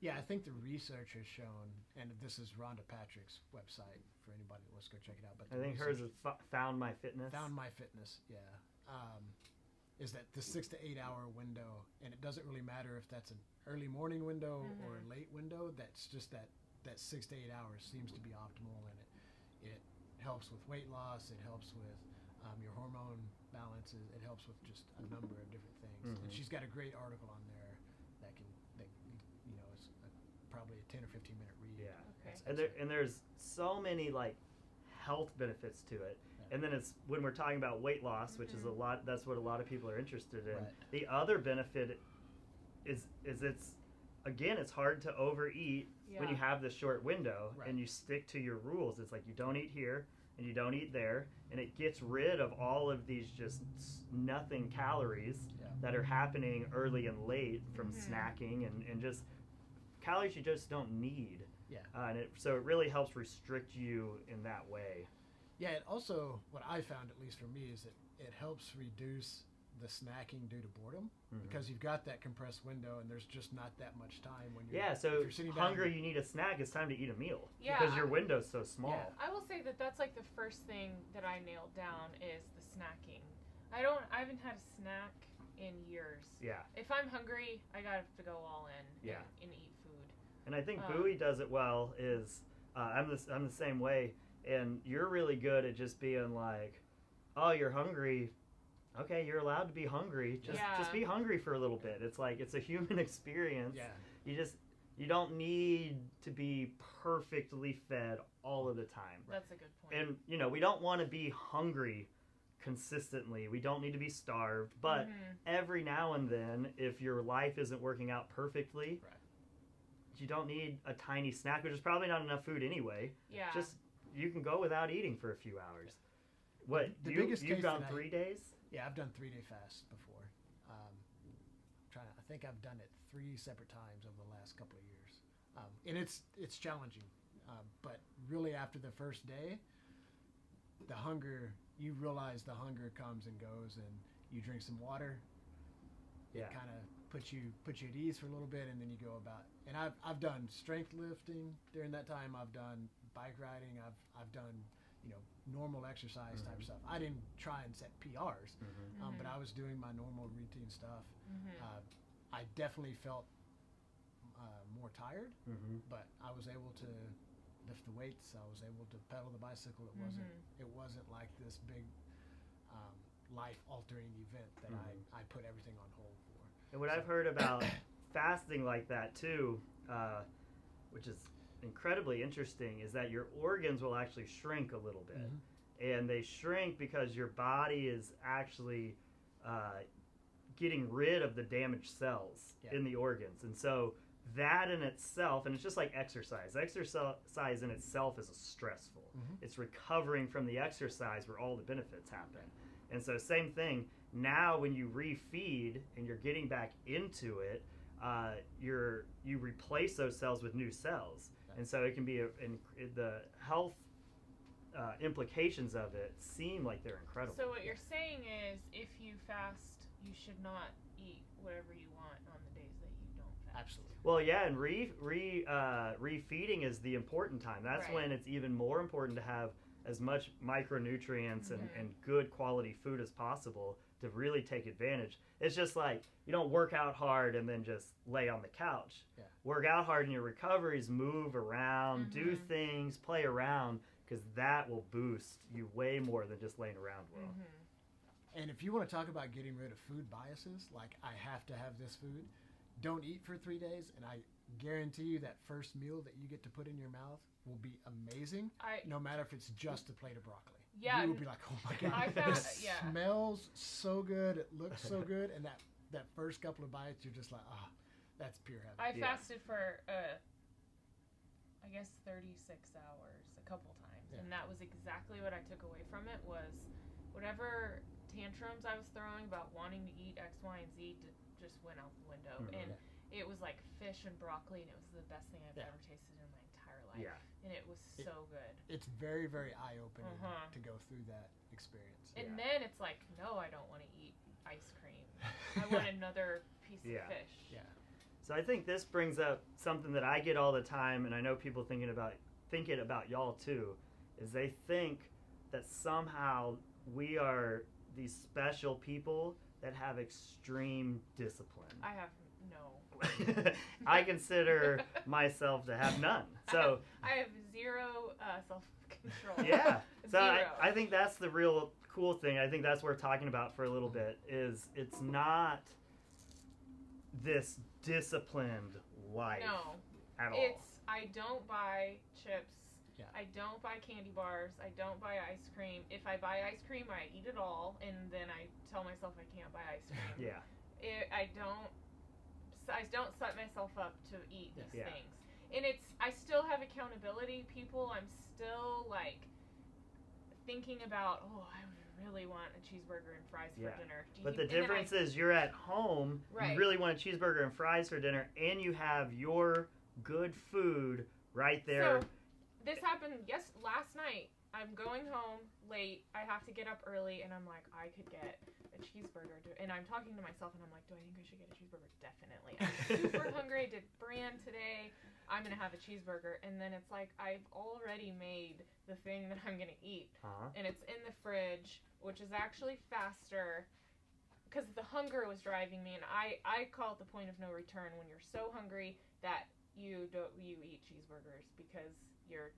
[SPEAKER 2] Yeah, I think the research has shown, and this is Rhonda Patrick's website for anybody that wants to go check it out. But
[SPEAKER 1] I think hers is Found My Fitness.
[SPEAKER 2] Found My Fitness, yeah. Is that the 6 to 8 hour window, and it doesn't really matter if that's an early morning window or a late window. That's just that 6 to 8 hours seems to be optimal, and it helps with weight loss. It helps with your hormone balances. It helps with just a number of different things. And she's got a great article on there that is probably a 10 or 15 minute read.
[SPEAKER 1] Yeah.
[SPEAKER 3] Okay.
[SPEAKER 1] And there's so many like health benefits to it. And then it's when we're talking about weight loss, which is that's what a lot of people are interested in.
[SPEAKER 2] Right.
[SPEAKER 1] The other benefit is it's hard to overeat when you have this short window and you stick to your rules. It's like you don't eat here and you don't eat there, and it gets rid of all of these just nothing calories that are happening early and late from snacking and just calories you just don't need.
[SPEAKER 2] Yeah.
[SPEAKER 1] So it really helps restrict you in that way.
[SPEAKER 2] Yeah, it also, what I found, at least for me, is that it helps reduce the snacking due to boredom because you've got that compressed window and there's just not that much time when you're
[SPEAKER 1] so
[SPEAKER 2] if you're sitting
[SPEAKER 1] hungry
[SPEAKER 2] down.
[SPEAKER 1] You need a snack, it's time to eat a meal
[SPEAKER 3] Yeah.
[SPEAKER 1] because your window's so small.
[SPEAKER 2] Yeah.
[SPEAKER 3] I will say that's like the first thing that I nailed down is the snacking. I haven't had a snack in years.
[SPEAKER 1] Yeah.
[SPEAKER 3] If I'm hungry, I got to go all in and eat food.
[SPEAKER 1] And I think Bowie does it well. I'm the same way, and you're really good at just being like, oh, you're hungry. Okay, you're allowed to be hungry. Just be hungry for a little bit. It's like it's a human experience.
[SPEAKER 2] Yeah.
[SPEAKER 1] You don't need to be perfectly fed all of the time.
[SPEAKER 3] That's a good point.
[SPEAKER 1] And we don't want to be hungry consistently. We don't need to be starved, but every now and then, if your life isn't working out perfectly, you don't need a tiny snack, which is probably not enough food anyway.
[SPEAKER 3] Yeah.
[SPEAKER 1] Just you can go without eating for a few hours. What you've gone 3 days?
[SPEAKER 2] Yeah, I've done 3-day fast before. I think I've done it 3 separate times over the last couple of years. And it's challenging. But really after the first day, you realize the hunger comes and goes, and you drink some water.
[SPEAKER 1] Yeah.
[SPEAKER 2] It kind of puts you at ease for a little bit, and then you go about. And I've done strength lifting during that time. I've done bike riding. I've done normal exercise type stuff. I didn't try and set PRs, but I was doing my normal routine stuff. I definitely felt more tired, but I was able to lift the weights. I was able to pedal the bicycle. It wasn't like this big life-altering event that I put everything on hold for.
[SPEAKER 1] And what I've heard about fasting like that too, which is incredibly interesting, is that your organs will actually shrink a little bit. And they shrink because your body is actually getting rid of the damaged cells in the organs. And so that in itself, and it's just like exercise. Exercise in itself is stressful. It's recovering from the exercise where all the benefits happen. And so same thing, now when you refeed and you're getting back into it, you replace those cells with new cells. And so it can be, the health implications of it seem like they're incredible.
[SPEAKER 3] So what you're saying is, if you fast, you should not eat whatever you want on the days that you don't fast.
[SPEAKER 2] Absolutely.
[SPEAKER 1] Well, yeah, and refeeding is the important time. That's when it's even more important to have as much micronutrients and good quality food as possible to really take advantage. It's just like, you don't work out hard and then just lay on the couch.
[SPEAKER 2] Yeah.
[SPEAKER 1] Work out hard in your recoveries, move around, do things, play around, because that will boost you way more than just laying around well.
[SPEAKER 2] And if you want to talk about getting rid of food biases, like I have to have this food, don't eat for 3 days, and I guarantee you that first meal that you get to put in your mouth will be amazing, no matter if it's just a plate of broccoli.
[SPEAKER 3] Yeah.
[SPEAKER 2] You will be like, oh my God, this smells so good, it looks so good, and that first couple of bites, you're just like, oh, that's pure heaven.
[SPEAKER 3] I fasted for, I guess, 36 hours a couple times, and that was exactly what I took away from it, was whatever tantrums I was throwing about wanting to eat X, Y, and Z just went out the window. And it was like fish and broccoli, and it was the best thing I've ever tasted in my entire life. And it was so good.
[SPEAKER 2] It's very, very eye-opening to go through that experience.
[SPEAKER 3] And then it's like, no, I don't want to eat ice cream. I want another piece of fish.
[SPEAKER 2] Yeah.
[SPEAKER 1] So I think this brings up something that I get all the time, and I know people think it about y'all too, is they think that somehow we are these special people that have extreme discipline.
[SPEAKER 3] I have no.
[SPEAKER 1] I consider myself to have none. So
[SPEAKER 3] I have zero self-control.
[SPEAKER 1] Yeah. So I think that's the real cool thing. I think that's what we're talking about for a little bit, is it's not this disciplined life at all.
[SPEAKER 3] I don't buy chips.
[SPEAKER 2] Yeah.
[SPEAKER 3] I don't buy candy bars. I don't buy ice cream. If I buy ice cream, I eat it all, and then I tell myself I can't buy ice cream. I don't set myself up to eat these things. And I still have accountability people. I'm still like thinking about, I really want a cheeseburger and fries for dinner.
[SPEAKER 1] But the difference is you're at home, you really want a cheeseburger and fries for dinner, and you have your good food right there.
[SPEAKER 3] So this happened last night. I'm going home late. I have to get up early, and I'm like, I could get a cheeseburger. And I'm talking to myself, and I'm like, do I think I should get a cheeseburger? Definitely. I'm super hungry. I did brand today. I'm going to have a cheeseburger. And then it's like, I've already made the thing that I'm going to eat. And it's in the fridge, which is actually faster, because the hunger was driving me. And I call it the point of no return, when you're so hungry that you eat cheeseburgers because your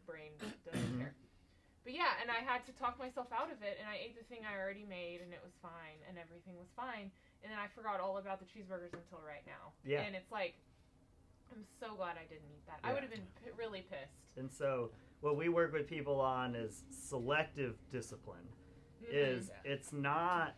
[SPEAKER 3] brain doesn't care. But yeah, and I had to talk myself out of it, and I ate the thing I already made, and it was fine, and everything was fine. And then I forgot all about the cheeseburgers until right now. Yeah. And it's like, I'm so glad I didn't eat that. I would have been really pissed.
[SPEAKER 1] And so what we work with people on is selective discipline. It's not,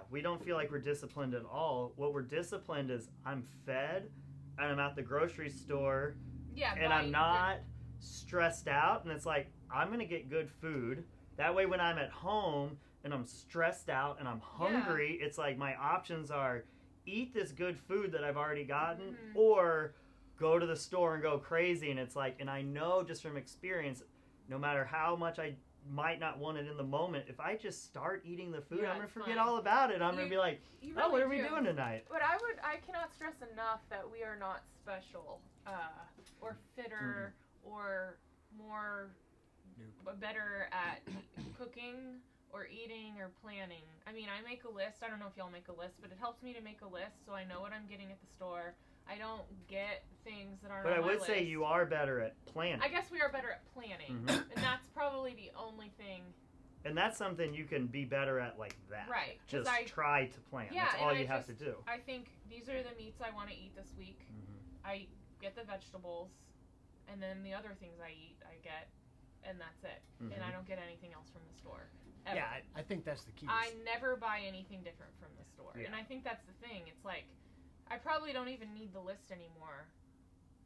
[SPEAKER 1] we don't feel like we're disciplined at all. What we're disciplined is, I'm fed, and I'm at the grocery store, and I'm not stressed out, and it's like, I'm going to get good food. That way when I'm at home and I'm stressed out and I'm hungry, it's like my options are eat this good food that I've already gotten,
[SPEAKER 3] Mhm.
[SPEAKER 1] or go to the store and go crazy. And it's like, and I know just from experience, no matter how much I might not want it in the moment, if I just start eating the food,
[SPEAKER 3] Yeah,
[SPEAKER 1] I'm gonna
[SPEAKER 3] it's
[SPEAKER 1] forget
[SPEAKER 3] fine.
[SPEAKER 1] all about it. I'm gonna be like,
[SPEAKER 3] You
[SPEAKER 1] oh, what
[SPEAKER 3] really
[SPEAKER 1] are we
[SPEAKER 3] do.
[SPEAKER 1] doing tonight?
[SPEAKER 3] But I cannot stress enough that we are not special, or fitter, or more better at cooking or eating or planning. I mean, I make a list. I don't know if y'all make a list, but it helps me to make a list so I know what I'm getting at the store. I don't get things that aren't
[SPEAKER 1] But
[SPEAKER 3] on
[SPEAKER 1] I
[SPEAKER 3] my
[SPEAKER 1] would
[SPEAKER 3] list.
[SPEAKER 1] say you are better at planning.
[SPEAKER 3] I guess we are better at planning,
[SPEAKER 1] Mhm.
[SPEAKER 3] and that's probably the only thing.
[SPEAKER 1] And that's something you can be better at like that.
[SPEAKER 3] Right, 'cause
[SPEAKER 1] Just
[SPEAKER 3] I-
[SPEAKER 1] try to plan.
[SPEAKER 3] Yeah,
[SPEAKER 1] That's
[SPEAKER 3] and
[SPEAKER 1] all
[SPEAKER 3] I
[SPEAKER 1] you have to
[SPEAKER 3] just-
[SPEAKER 1] do.
[SPEAKER 3] I think these are the meats I want to eat this week.
[SPEAKER 1] Mhm.
[SPEAKER 3] I get the vegetables, and then the other things I eat, I get, and that's it. And I
[SPEAKER 1] Mhm.
[SPEAKER 3] don't get anything else from the store. Ever.
[SPEAKER 2] Yeah, I think that's the key.
[SPEAKER 3] I never buy anything different from the store.
[SPEAKER 1] Yeah.
[SPEAKER 3] And I think that's the thing. It's like, I probably don't even need the list anymore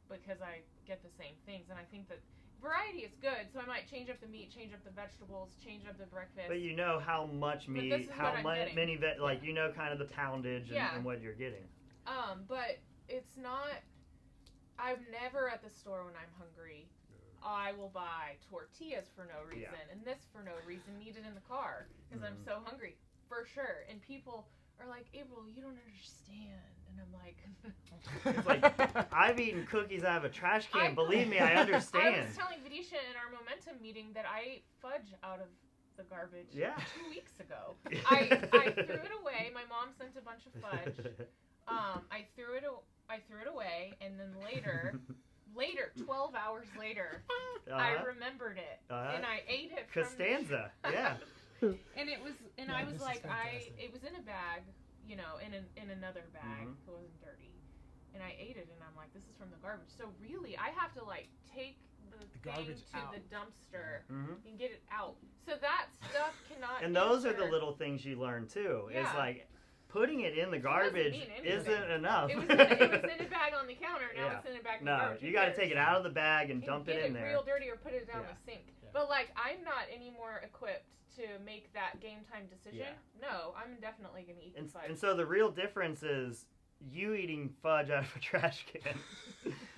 [SPEAKER 3] because I get the same things. And I think that variety is good. So I might change up the meat, change up the vegetables, change up the breakfast.
[SPEAKER 1] But you know how much
[SPEAKER 3] But
[SPEAKER 1] meat,
[SPEAKER 3] this is
[SPEAKER 1] how
[SPEAKER 3] what I'm getting.
[SPEAKER 1] many, like, you know kind of the poundage and,
[SPEAKER 3] Yeah.
[SPEAKER 1] and what you're getting.
[SPEAKER 3] But it's not, I'm never at the store when I'm hungry. I will buy tortillas for no reason and this for no reason, eat it in the car because I'm
[SPEAKER 1] Mhm.
[SPEAKER 3] so hungry, for sure. And people are like, April, you don't understand. And I'm like,
[SPEAKER 1] It's like, I've eaten cookies out of a trash can. Believe me, I understand.
[SPEAKER 3] I was telling Vidisha in our momentum meeting that I ate fudge out of the garbage
[SPEAKER 1] Yeah.
[SPEAKER 3] 2 weeks ago. I threw it away. My mom sent a bunch of fudge. I threw it away, and then later, 12 hours later, I remembered it, and I ate it from
[SPEAKER 1] Costanza, yeah.
[SPEAKER 3] And it was, and
[SPEAKER 2] Yeah,
[SPEAKER 3] I was
[SPEAKER 2] this is
[SPEAKER 3] like,
[SPEAKER 2] fantastic.
[SPEAKER 3] it was in a bag, you know, in another bag.
[SPEAKER 1] Mhm.
[SPEAKER 3] It wasn't dirty, and I ate it, and I'm like, this is from the garbage. So really, I have to like take the thing
[SPEAKER 2] garbage
[SPEAKER 3] to
[SPEAKER 2] out.
[SPEAKER 3] the dumpster
[SPEAKER 1] Mhm.
[SPEAKER 3] and get it out. So that stuff cannot.
[SPEAKER 1] And those are the
[SPEAKER 3] enter.
[SPEAKER 1] little things you learn too.
[SPEAKER 3] Yeah.
[SPEAKER 1] It's like putting it in the
[SPEAKER 3] It doesn't
[SPEAKER 1] garbage
[SPEAKER 3] mean anything.
[SPEAKER 1] isn't enough.
[SPEAKER 3] It was in a bag on the counter. Now
[SPEAKER 1] Yeah.
[SPEAKER 3] it's in a bag. In the
[SPEAKER 1] No,
[SPEAKER 3] garbage.
[SPEAKER 1] you
[SPEAKER 3] Who
[SPEAKER 1] got to
[SPEAKER 3] cares?
[SPEAKER 1] take it out of the bag and
[SPEAKER 3] And
[SPEAKER 1] dump
[SPEAKER 3] get
[SPEAKER 1] it in there.
[SPEAKER 3] real dirty or put it down
[SPEAKER 1] Yeah.
[SPEAKER 3] the sink.
[SPEAKER 2] Yeah.
[SPEAKER 3] But like, I'm not any more equipped to make that game time decision.
[SPEAKER 1] Yeah.
[SPEAKER 3] No, I'm definitely gonna eat the fudge.
[SPEAKER 1] And so the real difference is you eating fudge out of a trash can.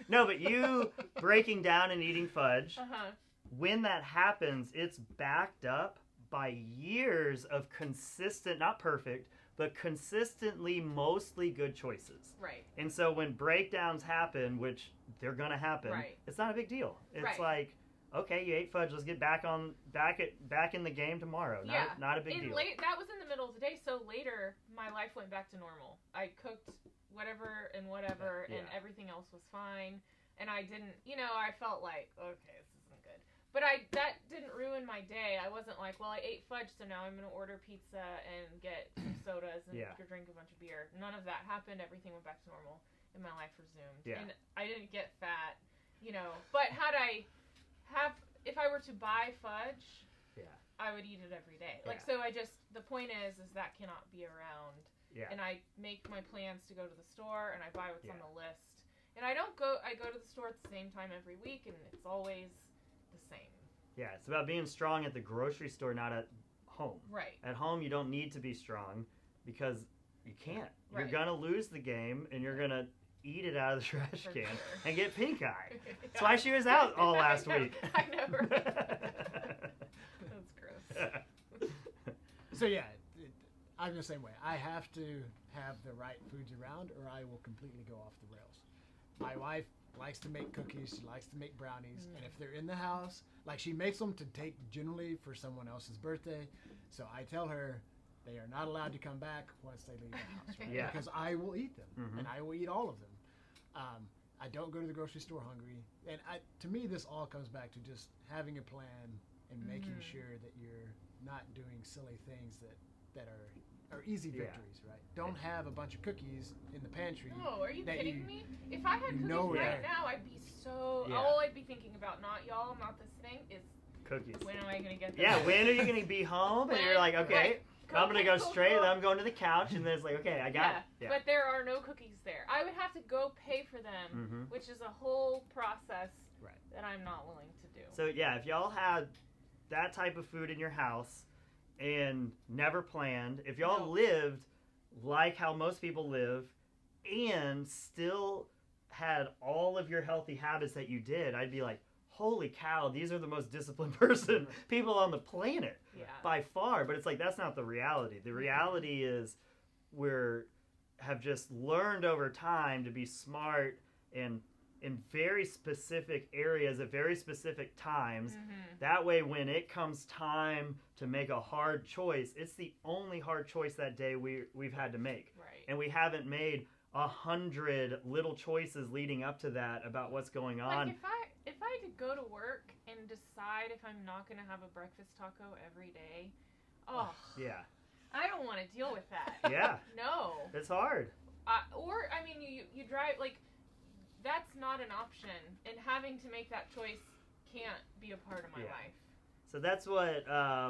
[SPEAKER 1] No, but you breaking down and eating fudge. When that happens, it's backed up by years of consistent, not perfect, but consistently mostly good choices.
[SPEAKER 3] Right.
[SPEAKER 1] And so when breakdowns happen, which they're gonna happen,
[SPEAKER 3] Right.
[SPEAKER 1] it's not a big deal. It's
[SPEAKER 3] Right.
[SPEAKER 1] like, okay, you ate fudge, let's get back in the game tomorrow. Not a big deal.
[SPEAKER 3] That was in the middle of the day, so later my life went back to normal. I cooked whatever and whatever, and
[SPEAKER 1] Yeah.
[SPEAKER 3] everything else was fine. And I didn't, I felt like, okay, this isn't good. But that didn't ruin my day. I wasn't like, well, I ate fudge, so now I'm going to order pizza and get some sodas and drink a bunch of beer. None of that happened. Everything went back to normal, and my life resumed.
[SPEAKER 1] Yeah.
[SPEAKER 3] And I didn't get fat, But if I were to buy fudge, I would eat it every day. Like, so the point is that cannot be around.
[SPEAKER 1] Yeah.
[SPEAKER 3] And I make my plans to go to the store, and I buy what's on the list. And I go to the store at the same time every week, and it's always the same.
[SPEAKER 1] Yeah, it's about being strong at the grocery store, not at home.
[SPEAKER 3] Right.
[SPEAKER 1] At home, you don't need to be strong because you can't. You're
[SPEAKER 3] Right.
[SPEAKER 1] going to lose the game, and you're going to eat it out of the trash
[SPEAKER 3] For
[SPEAKER 1] can
[SPEAKER 3] sure.
[SPEAKER 1] and get pink eye.
[SPEAKER 3] Yeah.
[SPEAKER 1] That's why she was out all last
[SPEAKER 3] I know,
[SPEAKER 1] week.
[SPEAKER 3] I know. That's gross.
[SPEAKER 2] So yeah, I'm the same way. I have to have the right foods around, or I will completely go off the rails. My wife likes to make cookies. She likes to make brownies, and if they're in the house, like she makes them to take generally for someone else's birthday. So I tell her they are not allowed to come back once they leave the house, right?
[SPEAKER 1] Yeah.
[SPEAKER 2] Because I will eat them,
[SPEAKER 1] Mhm.
[SPEAKER 2] and I will eat all of them. I don't go to the grocery store hungry, and to me, this all comes back to just having a plan and making sure that you're not doing silly things that are easy
[SPEAKER 1] Yeah.
[SPEAKER 2] victories, right? Don't have a bunch of cookies in the pantry.
[SPEAKER 3] Oh, are you
[SPEAKER 2] that
[SPEAKER 3] kidding me? If I had cookies
[SPEAKER 2] know
[SPEAKER 3] right
[SPEAKER 2] that-
[SPEAKER 3] now, I'd be so.
[SPEAKER 1] Yeah.
[SPEAKER 3] All I'd be thinking about, not y'all, not this thing, is
[SPEAKER 1] Cookies.
[SPEAKER 3] when am I gonna get them?
[SPEAKER 1] Yeah, when are you going to be home? And you're like, okay,
[SPEAKER 3] Right.
[SPEAKER 1] I'm going to go
[SPEAKER 3] Cool,
[SPEAKER 1] straight,
[SPEAKER 3] cool.
[SPEAKER 1] and I'm going to the couch, and then it's like, okay, I got it. Yeah.
[SPEAKER 3] But there are no cookies there. I would have to go pay for them,
[SPEAKER 1] Mhm.
[SPEAKER 3] which is a whole process
[SPEAKER 2] Right.
[SPEAKER 3] that I'm not willing to do.
[SPEAKER 1] So yeah, if y'all had that type of food in your house and never planned, if y'all
[SPEAKER 3] No.
[SPEAKER 1] lived like how most people live, and still had all of your healthy habits that you did, I'd be like, holy cow, these are the most disciplined people on the planet by far. But it's like, that's not the reality. The reality is have just learned over time to be smart and in very specific areas at very specific times. That way, when it comes time to make a hard choice, it's the only hard choice that day we've had to make.
[SPEAKER 3] Right.
[SPEAKER 1] And we haven't made 100 little choices leading up to that about what's going on.
[SPEAKER 3] Like if I had to go to work and decide if I'm not going to have a breakfast taco every day,
[SPEAKER 1] yeah,
[SPEAKER 3] I don't want to deal with that.
[SPEAKER 1] Yeah.
[SPEAKER 3] No.
[SPEAKER 1] It's hard.
[SPEAKER 3] You drive, like, that's not an option. And having to make that choice can't be a part of my life.
[SPEAKER 1] So that's what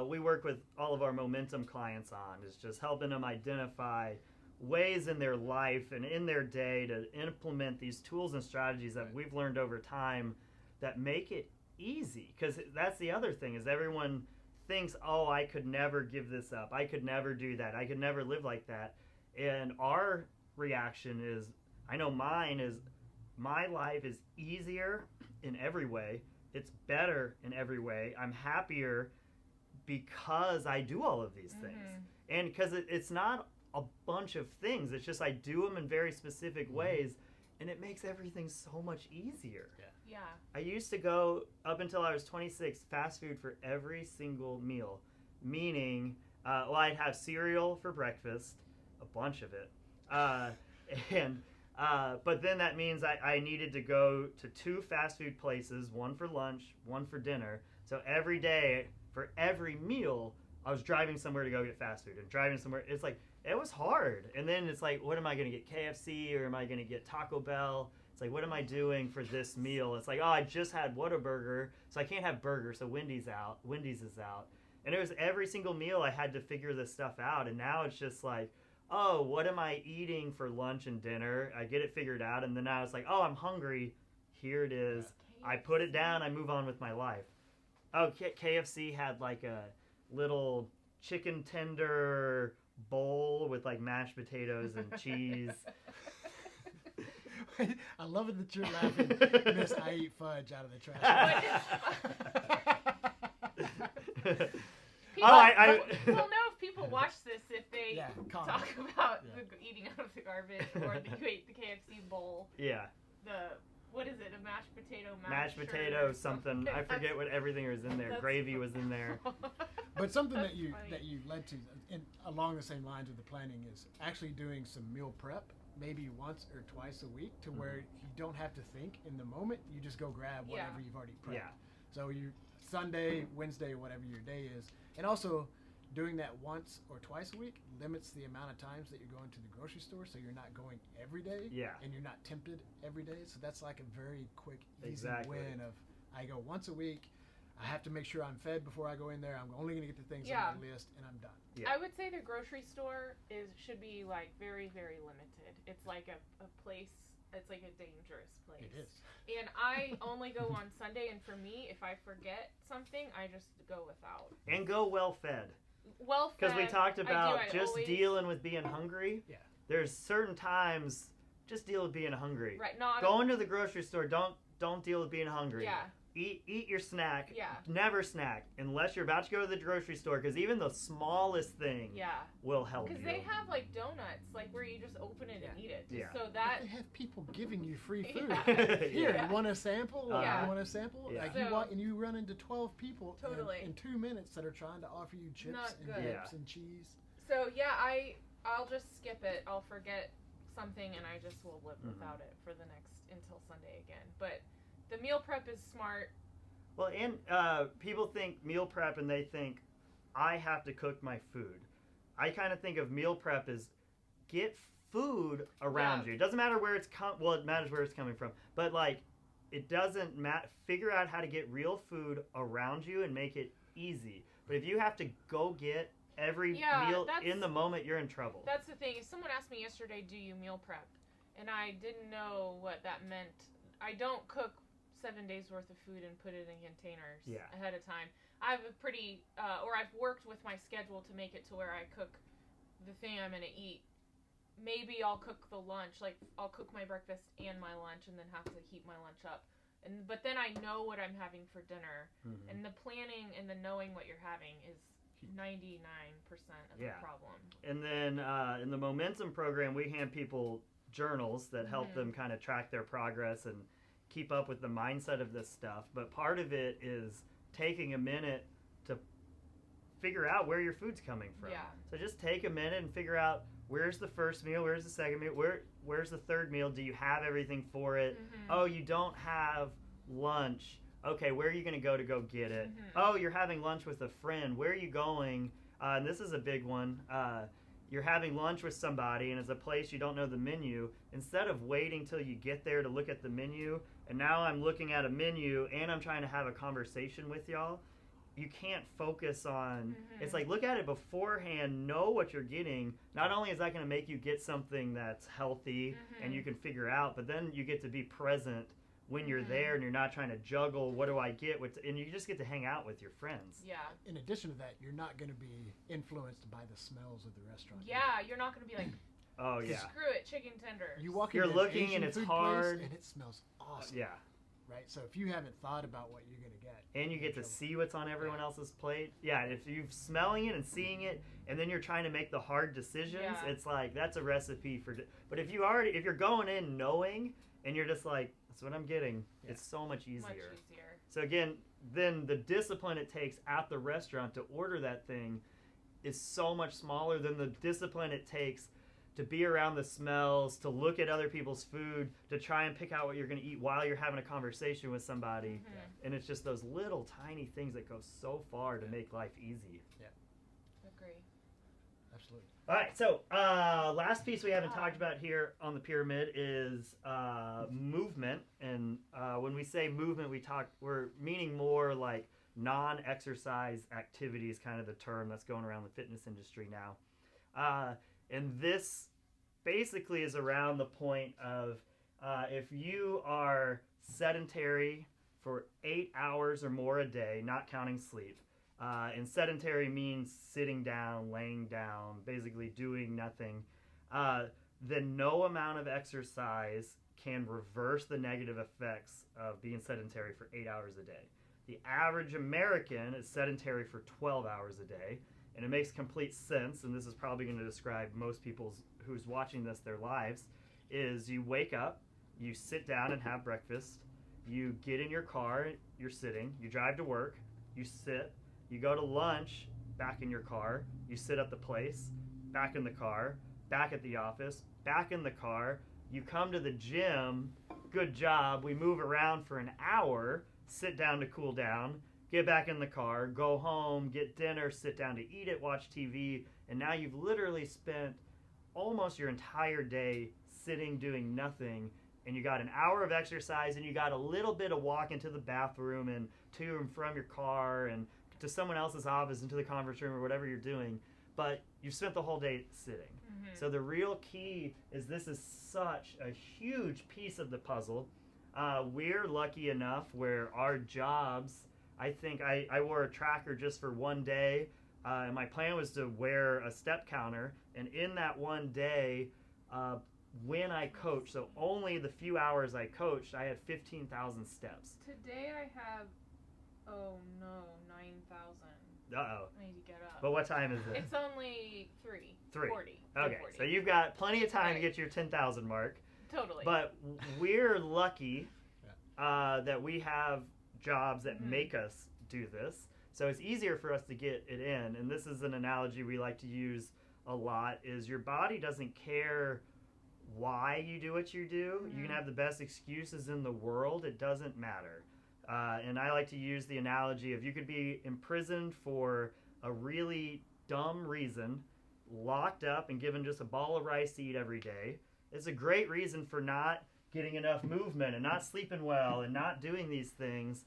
[SPEAKER 1] we work with all of our momentum clients on, is just helping them identify ways in their life and in their day to implement these tools and strategies that we've learned over time that make it easy. Because that's the other thing, is everyone thinks, oh, I could never give this up. I could never do that. I could never live like that. And our reaction is, I know mine is, my life is easier in every way. It's better in every way. I'm happier because I do all of these things. And because it's not a bunch of things. It's just I do them in very specific ways, and it makes everything so much easier.
[SPEAKER 3] Yeah.
[SPEAKER 1] I used to go, up until I was 26, fast food for every single meal. Meaning, I'd have cereal for breakfast, a bunch of it. But then that means I needed to go to 2 fast food places, one for lunch, one for dinner. So every day, for every meal, I was driving somewhere to go get fast food and driving somewhere. It's like, it was hard. And then it's like, what am I going to get, KFC, or am I going to get Taco Bell? It's like, what am I doing for this meal? It's like, oh, I just had Whataburger, so I can't have burger, so Wendy's is out. And it was every single meal I had to figure this stuff out. And now it's just like, oh, what am I eating for lunch and dinner? I get it figured out. And then now it's like, oh, I'm hungry. Here it is. I put it down. I move on with my life. Oh, KFC had like a little chicken tender bowl with like mashed potatoes and cheese.
[SPEAKER 2] I love it that you're laughing, Miss I Eat Fudge out of the trash.
[SPEAKER 3] We'll know if people watch this, if they talk about eating out of the garbage, or you ate the KFC bowl.
[SPEAKER 1] Yeah.
[SPEAKER 3] What is it? A mashed
[SPEAKER 1] potato something. I forget what everything was in there. Gravy was in there.
[SPEAKER 2] But something that you led to, along the same lines of the planning, is actually doing some meal prep, maybe once or twice a week, to where you don't have to think in the moment. You just go grab whatever you've already prepped.
[SPEAKER 1] Yeah.
[SPEAKER 2] So you Sunday, Wednesday, whatever your day is, and also doing that once or twice a week limits the amount of times that you're going to the grocery store, so you're not going every day.
[SPEAKER 1] Yeah. And
[SPEAKER 2] you're not tempted every day. So that's like a very quick, easy win of, I go once a week. I have to make sure I'm fed before I go in there. I'm only going to get the things on my list, and I'm done.
[SPEAKER 3] Yeah. I would say the grocery store should be like very, very limited. It's like a place. It's like a dangerous place.
[SPEAKER 2] It is.
[SPEAKER 3] And I only go on Sunday, and for me, if I forget something, I just go without.
[SPEAKER 1] And go well fed.
[SPEAKER 3] Well fed.
[SPEAKER 1] Because we talked about dealing with being hungry.
[SPEAKER 2] Yeah.
[SPEAKER 1] There's certain times, just deal with being hungry.
[SPEAKER 3] Right.
[SPEAKER 1] Going to the grocery store, don't deal with being hungry.
[SPEAKER 3] Yeah.
[SPEAKER 1] Eat your snack.
[SPEAKER 3] Yeah.
[SPEAKER 1] Never snack unless you're about to go to the grocery store, because even the smallest thing will help you.
[SPEAKER 3] Because they have like donuts, like where you just open it and eat it.
[SPEAKER 1] Yeah.
[SPEAKER 3] So that
[SPEAKER 2] they have people giving you free food.
[SPEAKER 1] Here,
[SPEAKER 2] you want a sample? You want a sample?
[SPEAKER 1] Yeah.
[SPEAKER 2] Like you run into 12 people in 2 minutes that are trying to offer you chips and dips and cheese.
[SPEAKER 3] So I'll just skip it. I'll forget something, and I just will live without it for the next until Sunday again. But the meal prep is smart.
[SPEAKER 1] Well, and people think meal prep, and they think, I have to cook my food. I kind of think of meal prep as get food around you. It doesn't matter where it's it matters where it's coming from. But, like, it doesn't matter. Figure out how to get real food around you and make it easy. But if you have to go get every meal in the moment, you're in trouble.
[SPEAKER 3] That's the thing. Someone asked me yesterday, do you meal prep? And I didn't know what that meant. I don't cook 7 days worth of food and put it in containers ahead of time. I have a pretty, I've worked with my schedule to make it to where I cook the thing I'm going to eat maybe I'll cook the lunch, like I'll cook my breakfast and my lunch and then have to heat my lunch up. But then I know what I'm having for dinner.
[SPEAKER 1] Mm-hmm.
[SPEAKER 3] And the planning and the knowing what you're having is 99% of the problem.
[SPEAKER 1] And then in the Momentum program, we hand people journals that help them kind of track their progress and keep up with the mindset of this stuff. But part of it is taking a minute to figure out where your food's coming from.
[SPEAKER 3] Yeah.
[SPEAKER 1] So just take a minute and figure out where's the first meal, where's the second meal, where's the third meal, do you have everything for it? Oh, you don't have lunch. Okay, where are you going to go get it? Oh, you're having lunch with a friend. Where are you going? And this is a big one. You're having lunch with somebody and it's a place you don't know the menu. Instead of waiting till you get there to look at the menu, and now I'm looking at a menu and I'm trying to have a conversation with y'all, you can't focus on, it's like look at it beforehand, know what you're getting. Not only is that going to make you get something that's healthy and you can figure out, but then you get to be present when you're there and you're not trying to juggle, what do I get? And you just get to hang out with your friends.
[SPEAKER 3] Yeah.
[SPEAKER 2] In addition to that, you're not going to be influenced by the smells of the restaurant.
[SPEAKER 3] Yeah, you're not going to be like,
[SPEAKER 1] oh yeah,
[SPEAKER 3] screw it, chicken tenders.
[SPEAKER 2] You walk
[SPEAKER 1] you're
[SPEAKER 2] into
[SPEAKER 1] looking
[SPEAKER 2] an Asian
[SPEAKER 1] and it's
[SPEAKER 2] food
[SPEAKER 1] hard.
[SPEAKER 2] place and it smells awesome.
[SPEAKER 1] Yeah.
[SPEAKER 2] Right? So if you haven't thought about what you're going to get.
[SPEAKER 1] And you get to see what's on everyone else's plate. Yeah, if you're smelling it and seeing it, and then you're trying to make the hard decisions, it's like, that's a recipe for... But if you're going in knowing, and you're just like, that's what I'm getting, it's so much easier.
[SPEAKER 3] Much easier.
[SPEAKER 1] So again, then the discipline it takes at the restaurant to order that thing is so much smaller than the discipline it takes to be around the smells, to look at other people's food, to try and pick out what you're going to eat while you're having a conversation with somebody. And it's just those little tiny things that go so far to make life easy.
[SPEAKER 2] Yeah.
[SPEAKER 3] Agree.
[SPEAKER 2] Absolutely.
[SPEAKER 1] All right, so last piece we haven't talked about here on the pyramid is movement. And when we say movement, we're meaning more like non-exercise activities, kind of the term that's going around the fitness industry now. And this basically is around the point of if you are sedentary for 8 hours or more a day, not counting sleep, and sedentary means sitting down, laying down, basically doing nothing, then no amount of exercise can reverse the negative effects of being sedentary for 8 hours a day. The average American is sedentary for 12 hours a day. And it makes complete sense, and this is probably going to describe most people's who's watching this, their lives, is you wake up, you sit down and have breakfast, you get in your car, you're sitting, you drive to work, you sit, you go to lunch, back in your car, you sit at the place, back in the car, back at the office, back in the car, you come to the gym, good job, we move around for an hour, sit down to cool down, get back in the car, go home, get dinner, sit down to eat it, watch TV, and now you've literally spent almost your entire day sitting doing nothing, and you got an hour of exercise, and you got a little bit of walk into the bathroom and to and from your car and to someone else's office, into the conference room or whatever you're doing, but you've spent the whole day sitting. So the real key is this is such a huge piece of the puzzle. We're lucky enough where our jobs... I think I wore a tracker just for one day, and my plan was to wear a step counter. And in that one day, when I coached, so only the few hours I coached, I had 15,000 steps.
[SPEAKER 3] Today I have, 9,000.
[SPEAKER 1] Uh-oh.
[SPEAKER 3] I need to get up.
[SPEAKER 1] But what time is it?
[SPEAKER 3] It's only 3:40.
[SPEAKER 1] Okay, so you've got plenty of time to get your 10,000 mark.
[SPEAKER 3] Totally.
[SPEAKER 1] But we're lucky that we have jobs that make us do this, so it's easier for us to get it in. And this is an analogy we like to use a lot, is your body doesn't care why you do what you do. You can have the best excuses in the world, it doesn't matter. And I like to use the analogy of you could be imprisoned for a really dumb reason, locked up and given just a ball of rice to eat every day. It's a great reason for not getting enough movement and not sleeping well and not doing these things.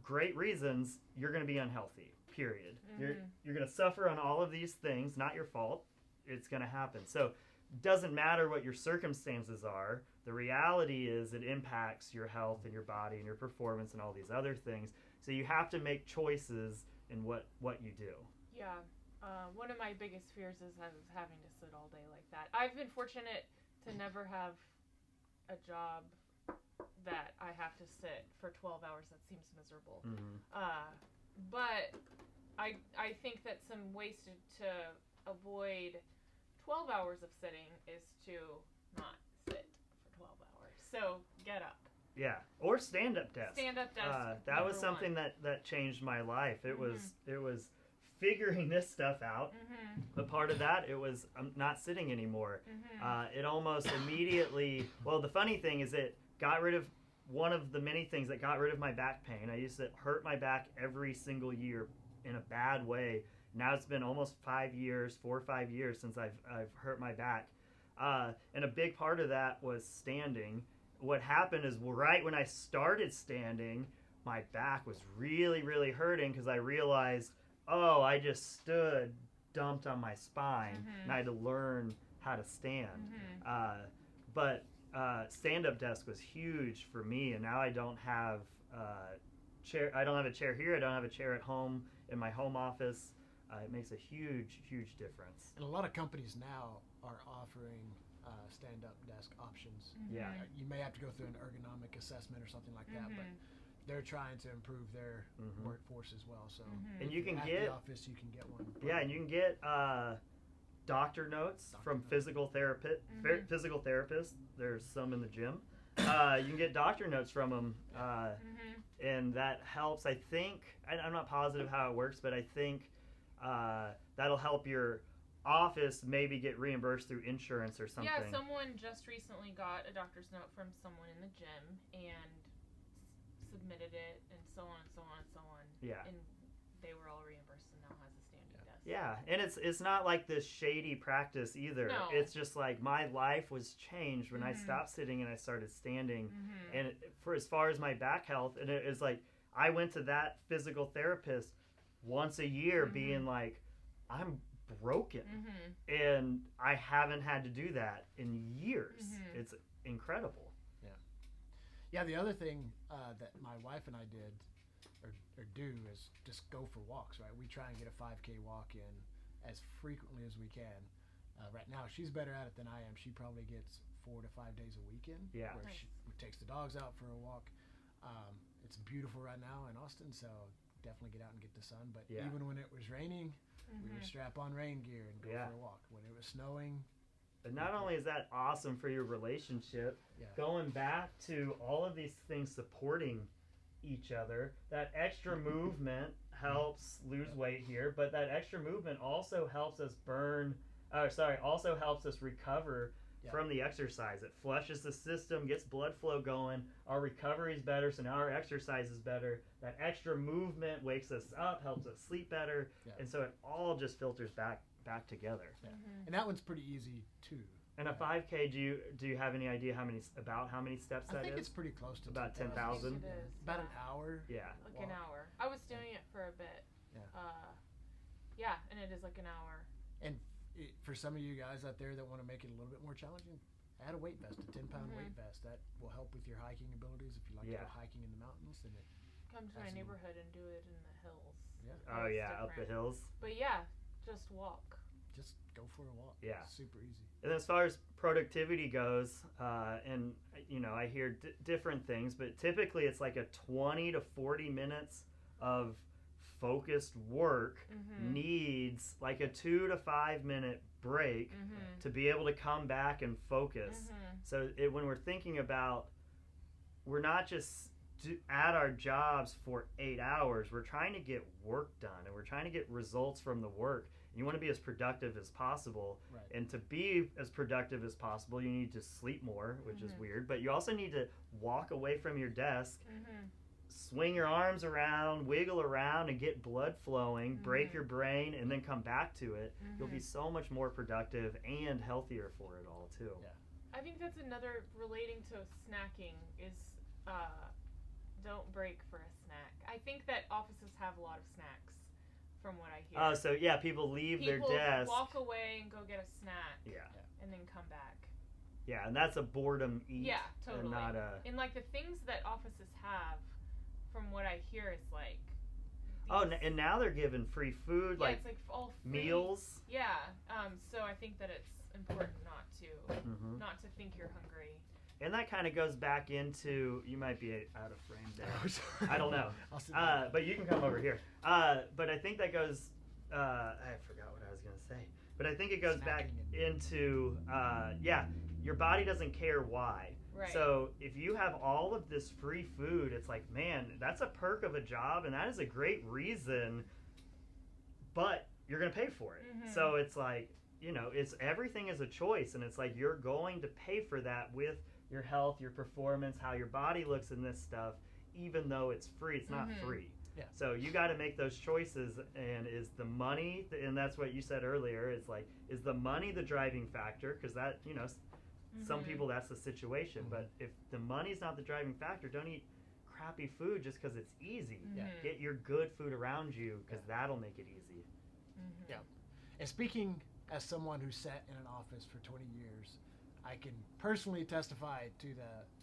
[SPEAKER 1] Great reasons. You're going to be unhealthy, period. You're going to suffer on all of these things, not your fault. It's going to happen. So it doesn't matter what your circumstances are. The reality is it impacts your health and your body and your performance and all these other things. So you have to make choices in what you do.
[SPEAKER 3] Yeah. One of my biggest fears is having to sit all day like that. I've been fortunate to never have a job that I have to sit for 12 hours. That seems miserable. But I think that some ways to avoid 12 hours of sitting is to not sit for 12 hours. So get up.
[SPEAKER 1] Yeah, or stand-up desk.
[SPEAKER 3] Stand-up desk.
[SPEAKER 1] That was something that changed my life. It was figuring this stuff out. But part of that, it was I'm not sitting anymore. It almost immediately. Well, the funny thing is it got rid of one of the many things that got rid of my back pain. I used to hurt my back every single year in a bad way. Now it's been almost 4 or 5 years since I've hurt my back. And a big part of that was standing. What happened is right when I started standing, my back was really, really hurting because I realized, oh, I just stood dumped on my spine and I had to learn how to stand. But stand-up desk was huge for me, and now I don't have chair. I don't have a chair here. I don't have a chair at home in my home office. It makes a huge, huge difference.
[SPEAKER 2] And a lot of companies now are offering stand-up desk options.
[SPEAKER 1] Yeah.
[SPEAKER 2] You may have to go through an ergonomic assessment or something like that, but they're trying to improve their workforce as well. So
[SPEAKER 1] and you can
[SPEAKER 2] at
[SPEAKER 1] get
[SPEAKER 2] the office, you can get one.
[SPEAKER 1] Yeah, and you can get doctor notes from physical therapists. There's some in the gym. You can get doctor notes from them, and that helps. I think I'm not positive how it works, but I think that'll help your office maybe get reimbursed through insurance or something.
[SPEAKER 3] Yeah, someone just recently got a doctor's note from someone in the gym and submitted it, and so on and so on and so on.
[SPEAKER 1] Yeah.
[SPEAKER 3] And they were all reimbursed and now has a standing desk.
[SPEAKER 1] Yeah, and it's not like this shady practice either.
[SPEAKER 3] No.
[SPEAKER 1] It's just like my life was changed when I stopped sitting and I started standing. And for as far as my back health, and it was like I went to that physical therapist once a year being like, I'm broken. And I haven't had to do that in years. It's incredible.
[SPEAKER 2] Yeah, the other thing that my wife and I did or do is just go for walks, right? We try and get a 5K walk in as frequently as we can. Right now, she's better at it than I am. She probably gets 4 to 5 days a weekend.
[SPEAKER 1] Yeah.
[SPEAKER 2] Where she takes the dogs out for a walk. It's beautiful right now in Austin, so definitely get out and get the sun. But even when it was raining, we would strap on rain gear and go for a walk. When it was snowing.
[SPEAKER 1] But not only is that awesome for your relationship, going back to all of these things supporting each other, that extra movement helps lose weight here, but that extra movement also helps us also helps us recover from the exercise. It flushes the system, gets blood flow going, our recovery is better, so now our exercise is better. That extra movement wakes us up, helps us sleep better, and so it all just filters back together.
[SPEAKER 2] And that one's pretty easy too.
[SPEAKER 1] And a 5K, do you have any idea how many steps that is?
[SPEAKER 2] I think it's pretty close to
[SPEAKER 1] about 10,000.
[SPEAKER 2] About an hour.
[SPEAKER 1] Yeah.
[SPEAKER 3] Like an hour. I was doing it for a bit. And it is like an hour.
[SPEAKER 2] And for some of you guys out there that want to make it a little bit more challenging, add a weight vest, a 10-pound weight vest. That will help with your hiking abilities if you like to go hiking in the mountains. And it
[SPEAKER 3] come to my neighborhood and do it in the hills.
[SPEAKER 1] Oh yeah, up the hills.
[SPEAKER 3] But yeah, just walk.
[SPEAKER 2] Just go for a walk.
[SPEAKER 1] Yeah.
[SPEAKER 2] It's super easy.
[SPEAKER 1] And as far as productivity goes, and I hear different things, but typically it's like a 20 to 40 minutes of focused work needs like a 2 to 5 minute break to be able to come back and focus. So when we're thinking about, we're not just at our jobs for 8 hours, we're trying to get work done and we're trying to get results from the work. You want to be as productive as possible, and to be as productive as possible, you need to sleep more, which is weird, but you also need to walk away from your desk, swing your arms around, wiggle around, and get blood flowing, break your brain, and then come back to it. You'll be so much more productive and healthier for it all, too.
[SPEAKER 3] I think that's another relating to snacking is don't break for a snack. I think that offices have a lot of snacks. From what I hear.
[SPEAKER 1] Oh, so yeah, people leave their desk.
[SPEAKER 3] Walk away and go get a snack.
[SPEAKER 1] Yeah.
[SPEAKER 3] And then come back.
[SPEAKER 1] Yeah, and that's a boredom eat.
[SPEAKER 3] Yeah, totally.
[SPEAKER 1] And not a...
[SPEAKER 3] And like the things that offices have, from what I hear, is like
[SPEAKER 1] And now they're giving free food,
[SPEAKER 3] yeah,
[SPEAKER 1] like
[SPEAKER 3] it's like all free.
[SPEAKER 1] meals.
[SPEAKER 3] Yeah. So I think that it's important not to think you're hungry.
[SPEAKER 1] And that kind of goes back into, you might be out of frame there.
[SPEAKER 2] Oh, sorry.
[SPEAKER 1] I don't know. But you can come over here. But I think that goes, I forgot what I was going to say. But I think it goes back into, your body doesn't care why.
[SPEAKER 3] Right.
[SPEAKER 1] So if you have all of this free food, it's like, man, that's a perk of a job, and that is a great reason, but you're going to pay for it.
[SPEAKER 3] Mm-hmm.
[SPEAKER 1] So it's like, it's everything is a choice, and it's like you're going to pay for that with your health, your performance, how your body looks in this stuff, even though it's free. It's not free.
[SPEAKER 2] Yeah.
[SPEAKER 1] So you got to make those choices, and is the money, and that's what you said earlier, it's like, is the money the driving factor? Because that, some people, that's the situation. But if the money's not the driving factor, don't eat crappy food just because it's easy.
[SPEAKER 2] Yeah.
[SPEAKER 1] Get your good food around you, because that'll make it easy.
[SPEAKER 2] Yeah. And speaking as someone who sat in an office for 20 years, I can personally testify to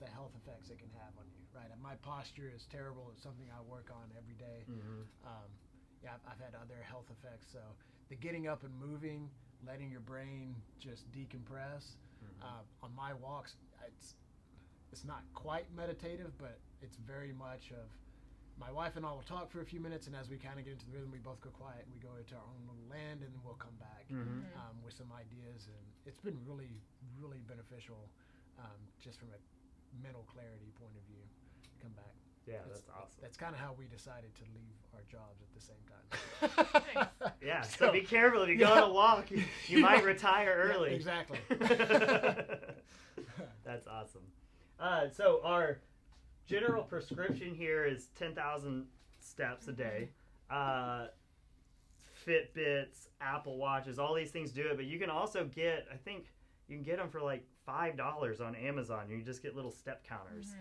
[SPEAKER 2] the health effects it can have on you, right? And my posture is terrible. It's something I work on every day. I've had other health effects. So the getting up and moving, letting your brain just decompress. On my walks, it's not quite meditative, but it's very much of, my wife and I will talk for a few minutes, and as we kind of get into the rhythm, we both go quiet and we go into our own little land, and then we'll come back with some ideas. And it's been really, really beneficial just from a mental clarity point of view to come back.
[SPEAKER 1] Yeah, that's awesome.
[SPEAKER 2] That's kind of how we decided to leave our jobs at the same time.
[SPEAKER 1] Yeah, so be careful. If you go on a walk, you might retire early.
[SPEAKER 2] Yeah, exactly.
[SPEAKER 1] That's awesome. So our general prescription here is 10,000 steps a day. Fitbits, Apple Watches, all these things do it. But you can also get, I think you can get them for like $5 on Amazon. You just get little step counters.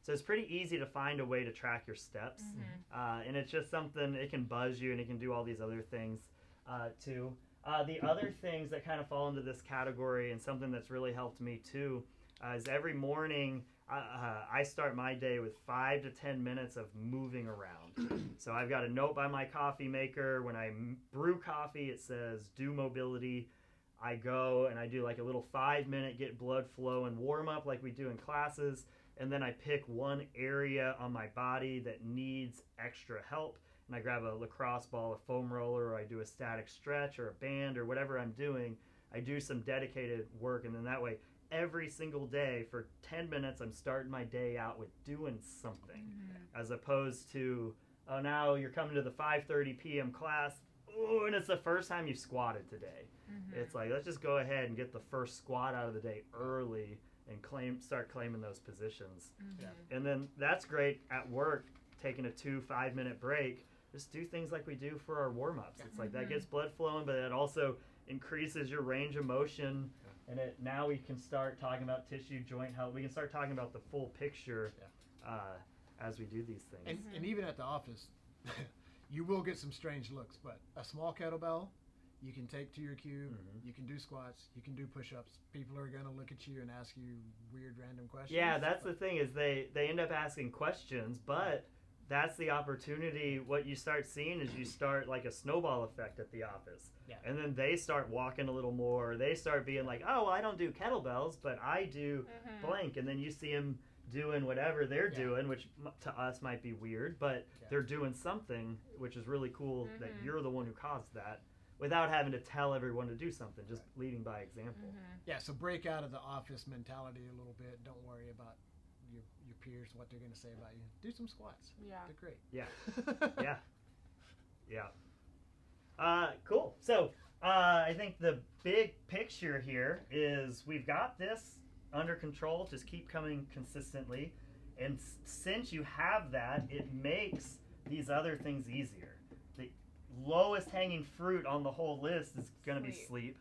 [SPEAKER 1] So it's pretty easy to find a way to track your steps. And it's just something, it can buzz you, and it can do all these other things too. The other things that kind of fall into this category, and something that's really helped me too, is every morning I start my day with 5 to 10 minutes of moving around. So I've got a note by my coffee maker. When I brew coffee, it says do mobility. I go and I do like a little 5-minute get blood flow and warm up like we do in classes. And then I pick one area on my body that needs extra help. And I grab a lacrosse ball, a foam roller, or I do a static stretch or a band or whatever I'm doing. I do some dedicated work, and then that way, every single day for 10 minutes, I'm starting my day out with doing something. As opposed to, oh, now you're coming to the 5:30 p.m. class, oh, and it's the first time you've squatted today. It's like, let's just go ahead and get the first squat out of the day early and start claiming those positions. And then that's great at work, taking a 5-minute break. Just do things like we do for our warm-ups. It's like that gets blood flowing, but it also increases your range of motion. And now we can start talking about tissue, joint health. We can start talking about the full picture as we do these things.
[SPEAKER 2] And even at the office, you will get some strange looks, but a small kettlebell you can take to your cube, you can do squats, you can do push-ups. People are going to look at you and ask you weird random questions.
[SPEAKER 1] Yeah, that's the thing, is they end up asking questions, but that's the opportunity. What you start seeing is you start like a snowball effect at the office. And then they start walking a little more. They start being like, oh, well, I don't do kettlebells, but I do blank. And then you see them doing whatever they're doing, which to us might be weird, but they're doing something, which is really cool that you're the one who caused that, without having to tell everyone to do something, just leading by example.
[SPEAKER 2] Yeah, so break out of the office mentality a little bit. Don't worry about your peers, what they're going to say about you. Do some squats.
[SPEAKER 3] Yeah.
[SPEAKER 2] They're great.
[SPEAKER 1] Yeah. Cool. So I think the big picture here is we've got this under control. Just keep coming consistently. And since you have that, it makes these other things easier. The lowest hanging fruit on the whole list is going to be sleep.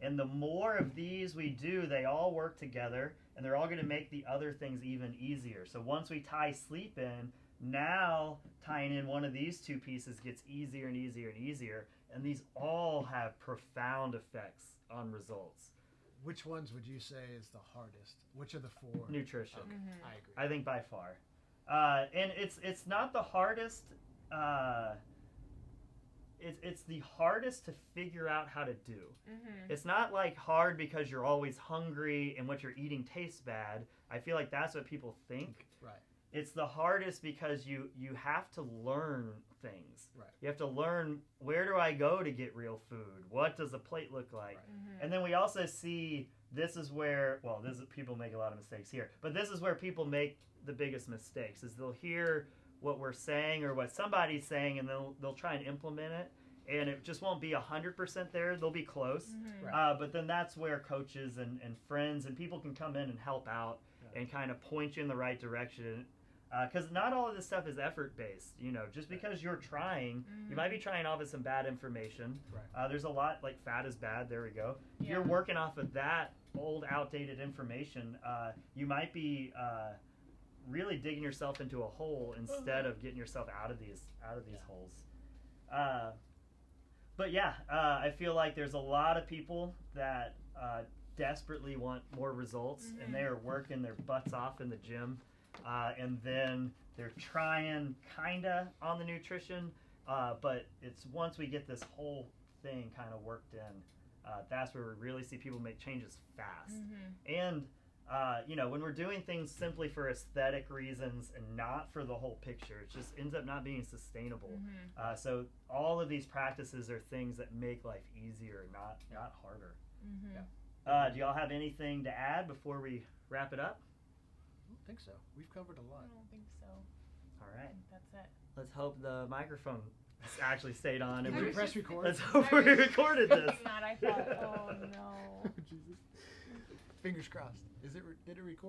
[SPEAKER 1] And the more of these we do, they all work together, and they're all going to make the other things even easier. So once we tie sleep in, now tying in one of these two pieces gets easier and easier and easier. And these all have profound effects on results.
[SPEAKER 2] Which ones would you say is the hardest? Which of the 4?
[SPEAKER 1] Nutrition.
[SPEAKER 2] Okay. I agree.
[SPEAKER 1] I think by far. And it's not the hardest it's the hardest to figure out how to do.
[SPEAKER 3] Mm-hmm.
[SPEAKER 1] It's not like hard because you're always hungry and what you're eating tastes bad. I feel like that's what people think.
[SPEAKER 2] Right.
[SPEAKER 1] It's the hardest because you have to learn things.
[SPEAKER 2] Right.
[SPEAKER 1] You have to learn, where do I go to get real food? What does a plate look like?
[SPEAKER 2] Right.
[SPEAKER 3] Mm-hmm.
[SPEAKER 1] And then we also see this is where, well, people make a lot of mistakes here, but this is where people make the biggest mistakes, is they'll hear what we're saying or what somebody's saying, and they'll try and implement it, and it just won't be 100% there. They'll be close.
[SPEAKER 3] Mm-hmm.
[SPEAKER 2] Right.
[SPEAKER 1] But then that's where coaches and friends and people can come in and help out and kind of point you in the right direction. Because not all of this stuff is effort-based. Just because you're trying, you might be trying off of some bad information.
[SPEAKER 2] Right.
[SPEAKER 1] There's a lot, like fat is bad, there we go. If
[SPEAKER 3] Yeah.
[SPEAKER 1] you're working off of that old, outdated information, you might be really digging yourself into a hole instead of getting yourself out of these holes. But yeah, I feel like there's a lot of people that desperately want more results, and they are working their butts off in the gym, and then they're trying kinda on the nutrition, but it's once we get this whole thing kind of worked in, that's where we really see people make changes fast. And when we're doing things simply for aesthetic reasons and not for the whole picture, it just ends up not being sustainable. So all of these practices are things that make life easier, not harder.
[SPEAKER 2] Yeah.
[SPEAKER 1] Do y'all have anything to add before we wrap it up?
[SPEAKER 2] I don't think so. We've covered a
[SPEAKER 3] I
[SPEAKER 2] lot.
[SPEAKER 3] don't think so.
[SPEAKER 1] All
[SPEAKER 3] I
[SPEAKER 1] right.
[SPEAKER 3] think that's it.
[SPEAKER 1] Let's hope the microphone actually stayed on. And
[SPEAKER 2] Did you
[SPEAKER 1] we,
[SPEAKER 2] press record?
[SPEAKER 1] let's hope
[SPEAKER 3] I
[SPEAKER 1] we
[SPEAKER 3] was
[SPEAKER 1] recorded this.
[SPEAKER 3] thinking that, I thought, oh no.
[SPEAKER 2] Jesus. Fingers crossed. Did it record?